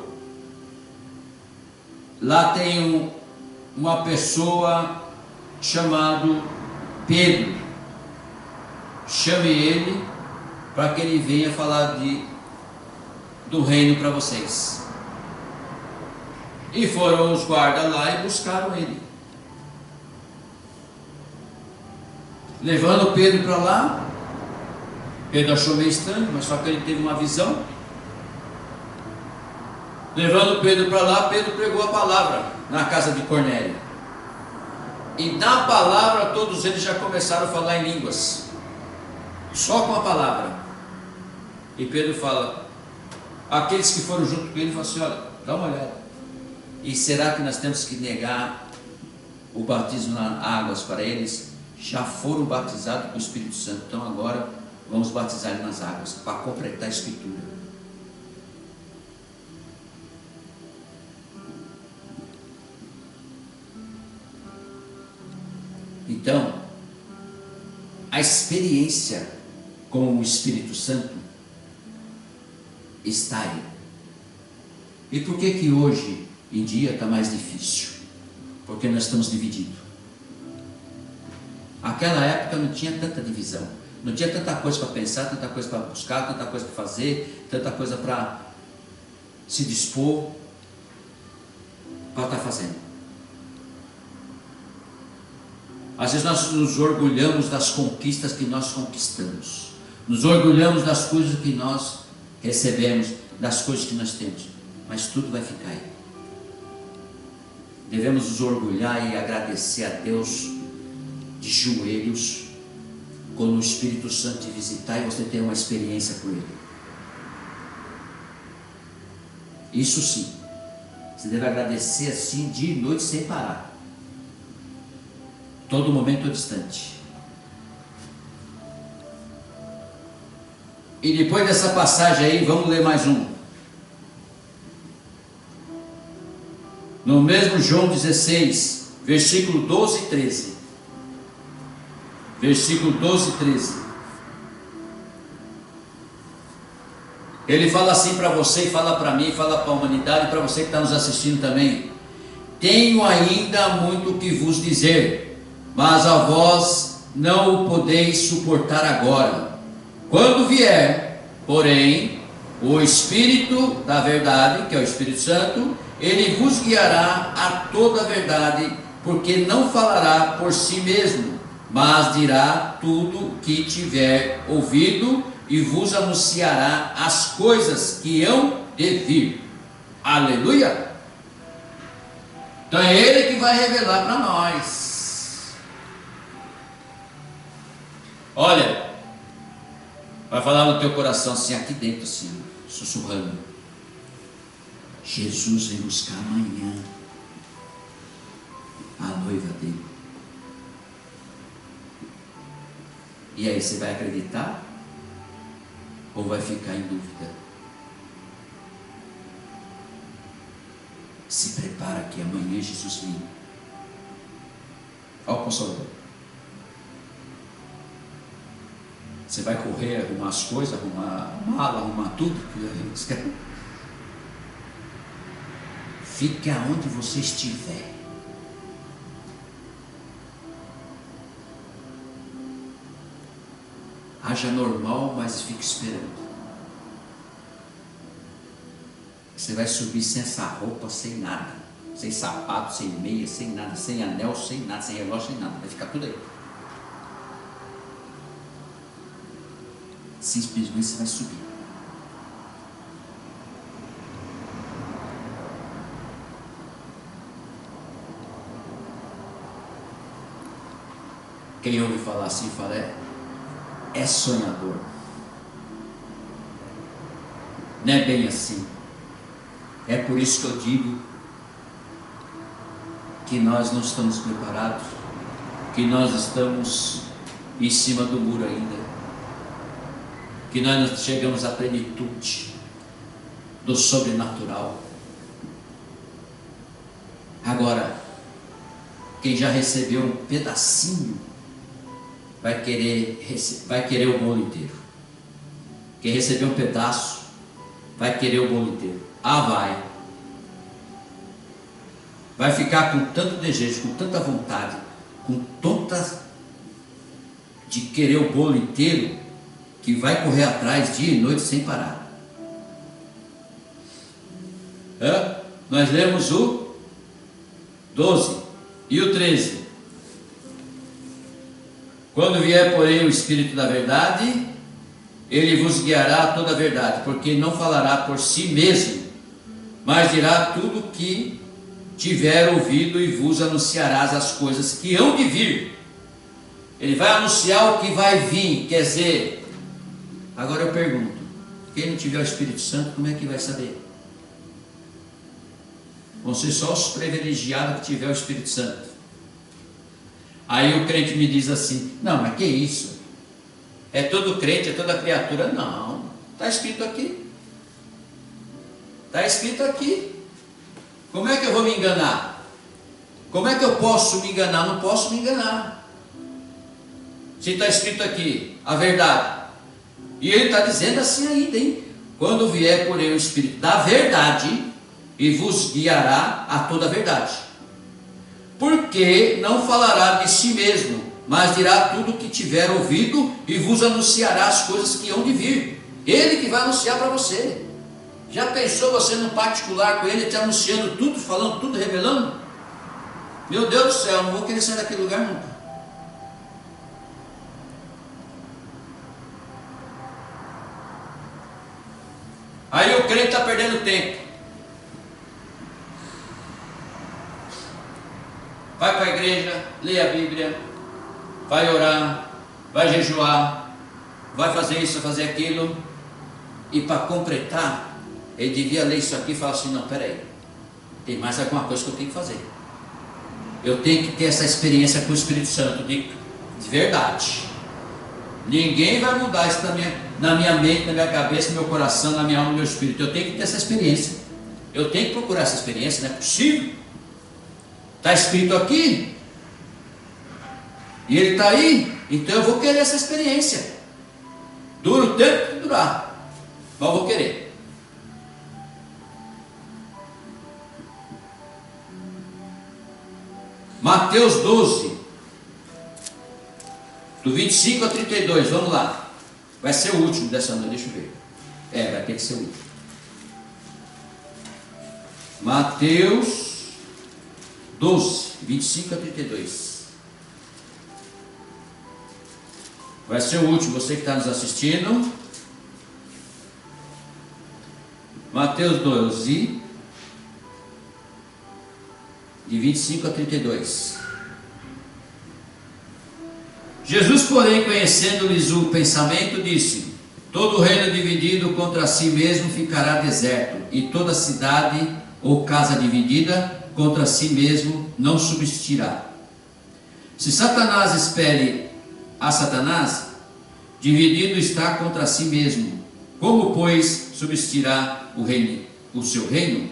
Lá tem uma pessoa chamado Pedro. Chame ele para que ele venha falar do reino para vocês. E foram os guardas lá e buscaram ele. Levando Pedro para lá, Pedro achou meio estranho, mas só que ele teve uma visão. Levando Pedro para lá, Pedro pregou a palavra na casa de Cornélio. E na palavra todos eles já começaram a falar em línguas. Só com a palavra. E Pedro fala, aqueles que foram junto com ele, falam assim: olha, dá uma olhada. E será que nós temos que negar o batismo nas águas para eles? Já foram batizados com o Espírito Santo, então agora vamos batizar eles nas águas, para completar a Escritura. Então, a experiência com o Espírito Santo está aí. E por que hoje em dia está mais difícil? Porque nós estamos divididos. Aquela época não tinha tanta divisão, não tinha tanta coisa para pensar, tanta coisa para buscar, tanta coisa para fazer, tanta coisa para se dispor para estar fazendo. Às vezes nós nos orgulhamos das conquistas que nós conquistamos, nos orgulhamos das coisas que nós recebemos, das coisas que nós temos, mas tudo vai ficar aí. Devemos nos orgulhar e agradecer a Deus de joelhos, quando o Espírito Santo te visitar e você ter uma experiência com Ele. Isso sim, você deve agradecer assim, dia e noite, sem parar, todo momento distante. E depois dessa passagem aí, vamos ler mais um. No mesmo João 16, versículo 12 e 13. Versículo 12 e 13. Ele fala assim para você, fala para mim, fala para a humanidade, para você que está nos assistindo também. Tenho ainda muito o que vos dizer, mas a vós não o podeis suportar agora. Quando vier, porém, o Espírito da verdade, que é o Espírito Santo, ele vos guiará a toda a verdade, porque não falará por si mesmo, mas dirá tudo o que tiver ouvido e vos anunciará as coisas que hão de vir. Aleluia! Então é Ele que vai revelar para nós. Olha, vai falar no teu coração assim, aqui dentro assim, sussurrando. Jesus vem buscar amanhã a noiva dele. E aí, você vai acreditar? Ou vai ficar em dúvida? Se prepara que amanhã Jesus vem. Olha o Consolador. Você vai correr, arrumar as coisas, arrumar a mala, arrumar tudo. Fique aonde você estiver. Haja normal, mas fique esperando. Você vai subir sem essa roupa, sem nada, sem sapato, sem meia, sem nada, sem anel, sem nada, sem relógio, sem nada. Vai ficar tudo aí. Simplesmente você vai subir. Quem ouve falar assim, fala, é sonhador. Não é bem assim. É por isso que eu digo que nós não estamos preparados, que nós estamos em cima do muro ainda, que nós não chegamos à plenitude do sobrenatural. Agora, quem já recebeu um pedacinho vai querer o bolo inteiro. Quem recebeu um pedaço vai querer o bolo inteiro. Vai ficar com tanto desejo, com tanta vontade, com tanta de querer o bolo inteiro, que vai correr atrás dia e noite sem parar. Nós lemos o 12 e o 13. Quando vier, porém, o Espírito da verdade, ele vos guiará a toda a verdade, porque não falará por si mesmo, mas dirá tudo o que tiver ouvido e vos anunciarás as coisas que hão de vir. Ele vai anunciar o que vai vir, quer dizer, agora eu pergunto, quem não tiver o Espírito Santo, como é que vai saber? Vão ser só os privilegiados que tiver o Espírito Santo. Aí o crente me diz assim, não, mas que isso? É todo crente, é toda criatura? Não, está escrito aqui. Está escrito aqui. Como é que eu vou me enganar? Como é que eu posso me enganar? Não posso me enganar. Se está escrito aqui, a verdade. E ele está dizendo assim ainda, hein? Quando vier, porém, o Espírito da verdade, e vos guiará a toda a verdade. Porque não falará de si mesmo, mas dirá tudo o que tiver ouvido, e vos anunciará as coisas que hão de vir. Ele que vai anunciar para você. Já pensou você no particular com ele, te anunciando tudo, falando tudo, revelando? Meu Deus do céu, não vou querer sair daquele lugar nunca. Aí o crente está perdendo tempo. Vai para a igreja, lê a Bíblia, vai orar, vai jejuar, vai fazer isso, fazer aquilo, e para completar, ele devia ler isso aqui e falar assim, não, peraí, tem mais alguma coisa que eu tenho que fazer. Eu tenho que ter essa experiência com o Espírito Santo, de verdade. Ninguém vai mudar isso na minha mente, na minha cabeça, no meu coração, na minha alma, no meu espírito. Eu tenho que ter essa experiência. Eu tenho que procurar essa experiência, não é possível. Está escrito aqui. E ele está aí. Então eu vou querer essa experiência. Dura o tempo que durar, mas eu vou querer. Mateus 12, do 25 a 32, vamos lá. Vai ser o último dessa noite, deixa eu ver. Vai ter que ser o último. Mateus 12, 25 a 32. Vai ser o último, você que está nos assistindo. Mateus 12, de 25 a 32. Jesus, porém, conhecendo-lhes o pensamento, disse: todo reino dividido contra si mesmo ficará deserto, e toda cidade ou casa dividida contra si mesmo não subsistirá. Se Satanás espere a Satanás, dividido está contra si mesmo. Como, pois, subsistirá o seu reino?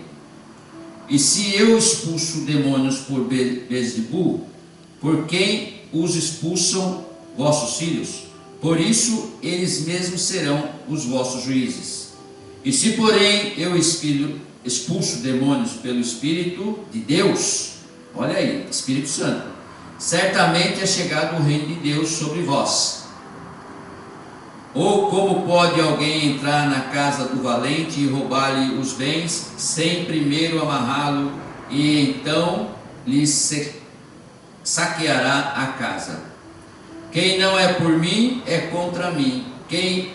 E se eu expulso demônios por Beelzebul, por quem os expulsam vossos filhos? Por isso eles mesmos serão os vossos juízes. E se, porém, eu expulso demônios pelo Espírito de Deus, olha aí, Espírito Santo, certamente é chegado o reino de Deus sobre vós. Ou como pode alguém entrar na casa do valente e roubar-lhe os bens, sem primeiro amarrá-lo, e então lhe saqueará a casa? Quem não é por mim, é contra mim. Quem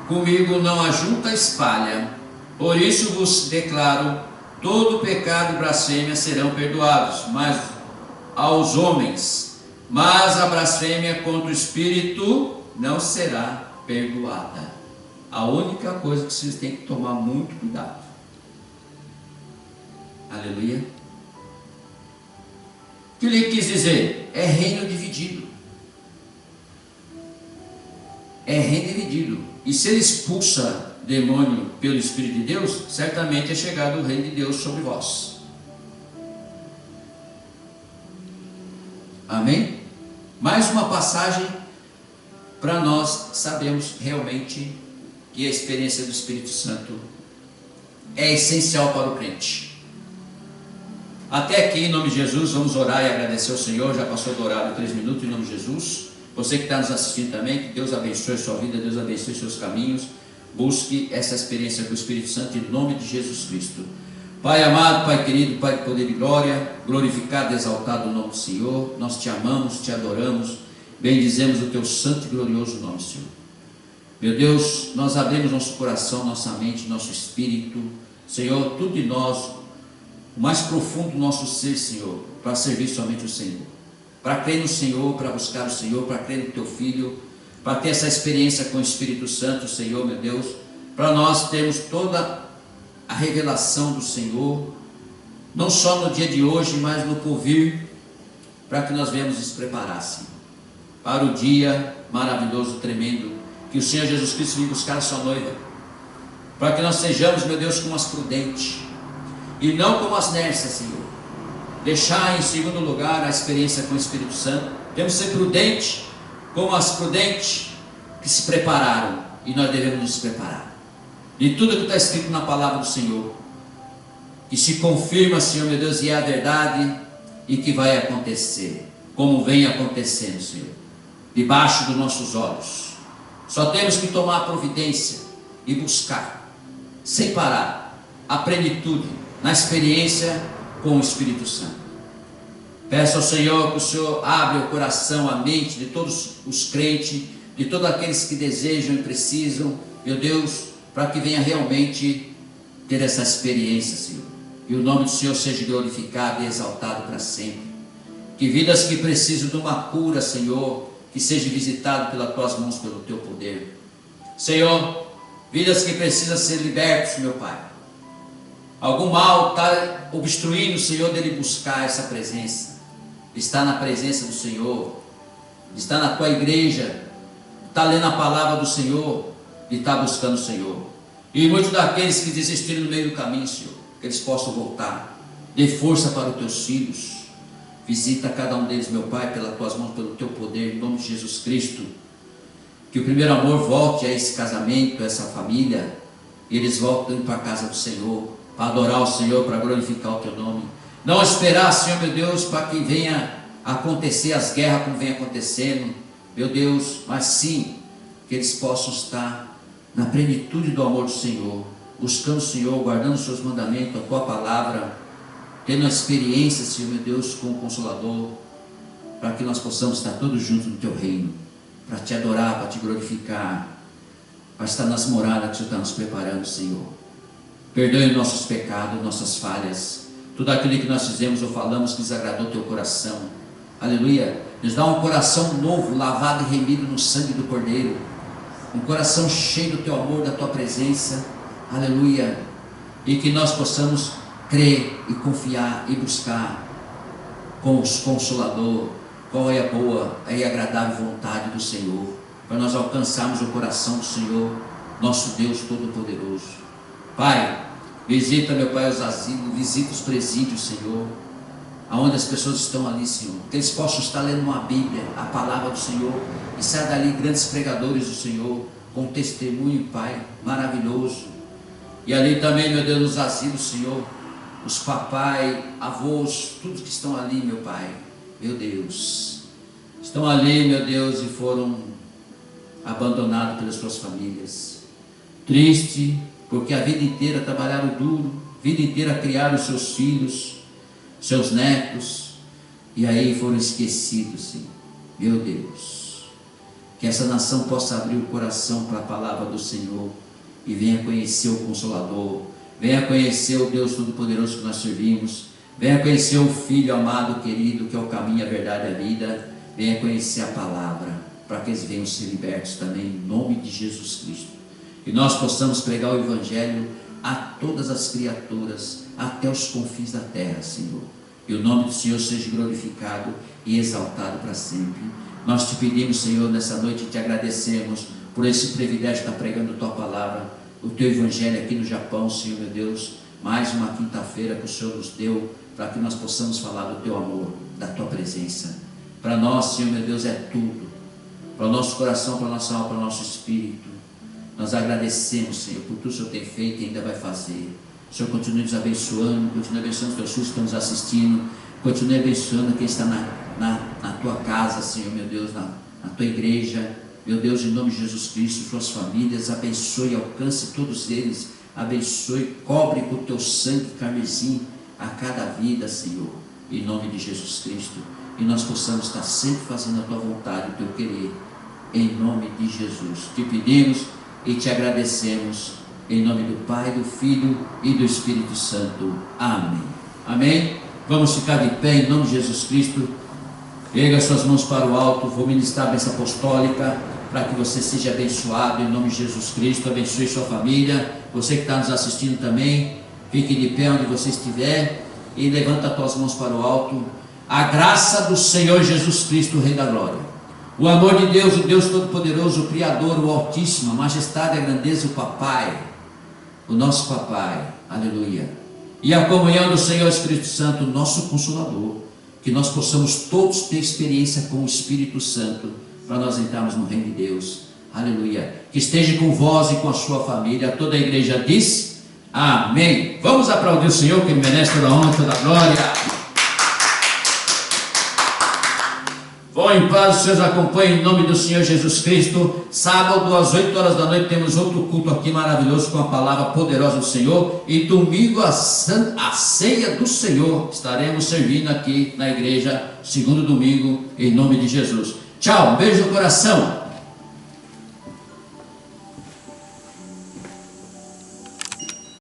comigo não ajunta, espalha. Por isso vos declaro, todo pecado e blasfêmia serão perdoados, mas aos homens, mas a blasfêmia contra o Espírito não será perdoada. A única coisa que vocês têm que tomar muito cuidado. Aleluia. O que ele quis dizer? É reino dividido. É reino dividido. E se ele expulsa demônio pelo Espírito de Deus, certamente é chegado o reino de Deus sobre vós. Amém? Mais uma passagem para nós sabermos realmente que a experiência do Espírito Santo é essencial para o crente. Até aqui, em nome de Jesus, vamos orar e agradecer ao Senhor. Já passou do horário 3 minutos, em nome de Jesus. Você que está nos assistindo também, que Deus abençoe a sua vida, Deus abençoe os seus caminhos. Busque essa experiência com o Espírito Santo em nome de Jesus Cristo. Pai amado, Pai querido, Pai de poder e glória, glorificado e exaltado o nome do Senhor. Nós te amamos, te adoramos, bendizemos o teu santo e glorioso nome, Senhor. Meu Deus, nós abrimos nosso coração, nossa mente, nosso espírito, Senhor, tudo de nós, o mais profundo do nosso ser, Senhor, para servir somente o Senhor, para crer no Senhor, para buscar o Senhor, para crer no teu Filho, para ter essa experiência com o Espírito Santo, Senhor, meu Deus, para nós termos toda a revelação do Senhor, não só no dia de hoje, mas no porvir, para que nós venhamos nos preparar, Senhor, para o dia maravilhoso, tremendo, que o Senhor Jesus Cristo vem buscar a sua noiva, para que nós sejamos, meu Deus, como as prudentes, e não como as nércias, Senhor. Deixar em segundo lugar a experiência com o Espírito Santo. Temos que ser prudentes, como as prudentes que se prepararam, e nós devemos nos preparar de tudo que está escrito na palavra do Senhor, que se confirma, Senhor, meu Deus, e é a verdade, e que vai acontecer, como vem acontecendo, Senhor, debaixo dos nossos olhos. Só temos que tomar providência e buscar, sem parar, a plenitude na experiência com o Espírito Santo. Peço ao Senhor que o Senhor abra o coração, a mente de todos os crentes, de todos aqueles que desejam e precisam, meu Deus, para que venha realmente ter essa experiência, Senhor. E o nome do Senhor seja glorificado e exaltado para sempre. Que vidas que precisam de uma cura, Senhor, que seja visitado pelas tuas mãos, pelo teu poder. Senhor, vidas que precisam ser libertas, meu Pai. Algum mal está obstruindo o Senhor dele buscar essa presença. Está na presença do Senhor, está na tua igreja, está lendo a palavra do Senhor e está buscando o Senhor. E muitos daqueles que desistiram no meio do caminho, Senhor, que eles possam voltar. Dê força para os teus filhos. Visita cada um deles, meu Pai, pelas tuas mãos, pelo teu poder, em nome de Jesus Cristo. Que o primeiro amor volte a esse casamento, a essa família, e eles voltem para a casa do Senhor, para adorar o Senhor, para glorificar o teu nome. Não esperar, Senhor, meu Deus, para que venha acontecer as guerras como vem acontecendo, meu Deus, mas sim, que eles possam estar na plenitude do amor do Senhor, buscando o Senhor, guardando os seus mandamentos, a tua palavra, tendo uma experiência, Senhor, meu Deus, com o Consolador, para que nós possamos estar todos juntos no teu reino, para te adorar, para te glorificar, para estar nas moradas que o Senhor está nos preparando, Senhor. Perdoe nossos pecados, nossas falhas, tudo aquilo que nós fizemos ou falamos que desagradou teu coração. Aleluia. Nos dá um coração novo, lavado e remido no sangue do Cordeiro, um coração cheio do teu amor, da tua presença. Aleluia. E que nós possamos crer e confiar e buscar com o Consolador qual é a boa e agradável vontade do Senhor, para nós alcançarmos o coração do Senhor, nosso Deus Todo-Poderoso. Pai, visita, meu Pai, os asilos, visita os presídios, Senhor, aonde as pessoas estão ali, Senhor, que eles possam estar lendo uma Bíblia, a palavra do Senhor, e sair dali grandes pregadores do Senhor, com testemunho, Pai, maravilhoso. E ali também, meu Deus, nos asilos, Senhor, os papai, avós, todos que estão ali, meu Pai, meu Deus, estão ali, meu Deus, e foram abandonados pelas suas famílias, triste, porque a vida inteira trabalharam duro, a vida inteira criaram seus filhos, seus netos, e aí foram esquecidos, Senhor. Meu Deus, que essa nação possa abrir o coração para a palavra do Senhor, e venha conhecer o Consolador, venha conhecer o Deus Todo-Poderoso que nós servimos, venha conhecer o Filho amado, querido, que é o caminho, a verdade e a vida, venha conhecer a palavra, para que eles venham ser libertos também, em nome de Jesus Cristo. E nós possamos pregar o Evangelho a todas as criaturas, até os confins da terra, Senhor. E o nome do Senhor seja glorificado e exaltado para sempre. Nós te pedimos, Senhor, nessa noite, te agradecemos por esse privilégio de estar pregando a tua palavra, o teu Evangelho aqui no Japão, Senhor, meu Deus. Mais uma quinta-feira que o Senhor nos deu, para que nós possamos falar do teu amor, da tua presença. Para nós, Senhor, meu Deus, é tudo. Para o nosso coração, para a nossa alma, para o nosso espírito. Nós agradecemos, Senhor, por tudo que o Senhor tem feito e ainda vai fazer. O Senhor continue nos abençoando, continue abençoando os teus filhos que estão nos assistindo, continue abençoando quem está na tua casa, Senhor, meu Deus, na tua igreja, meu Deus, em nome de Jesus Cristo, suas famílias, abençoe e alcance todos eles, abençoe, cobre com o teu sangue carmesim a cada vida, Senhor, em nome de Jesus Cristo, e nós possamos estar sempre fazendo a tua vontade, o teu querer, em nome de Jesus. Te pedimos e te agradecemos, em nome do Pai, do Filho e do Espírito Santo. Amém. Amém. Vamos ficar de pé em nome de Jesus Cristo. Erga suas mãos para o alto. Vou ministrar a bênção apostólica para que você seja abençoado em nome de Jesus Cristo. Abençoe sua família. Você que está nos assistindo também, fique de pé onde você estiver e levanta as tuas mãos para o alto. A graça do Senhor Jesus Cristo, o Rei da Glória, o amor de Deus, o Deus Todo-Poderoso, o Criador, o Altíssimo, a majestade, a grandeza, o Papai, o nosso Papai, aleluia, e a comunhão do Senhor Espírito Santo, nosso Consolador, que nós possamos todos ter experiência com o Espírito Santo, para nós entrarmos no reino de Deus, aleluia, que esteja com vós e com a sua família. Toda a igreja diz, amém. Vamos aplaudir o Senhor, que merece toda a honra, toda a glória. Vão em paz, os senhores acompanhem em nome do Senhor Jesus Cristo. Sábado às 8 horas da noite temos outro culto aqui maravilhoso com a palavra poderosa do Senhor. E domingo a ceia do Senhor estaremos servindo aqui na igreja, segundo domingo, em nome de Jesus. Tchau, um beijo no coração.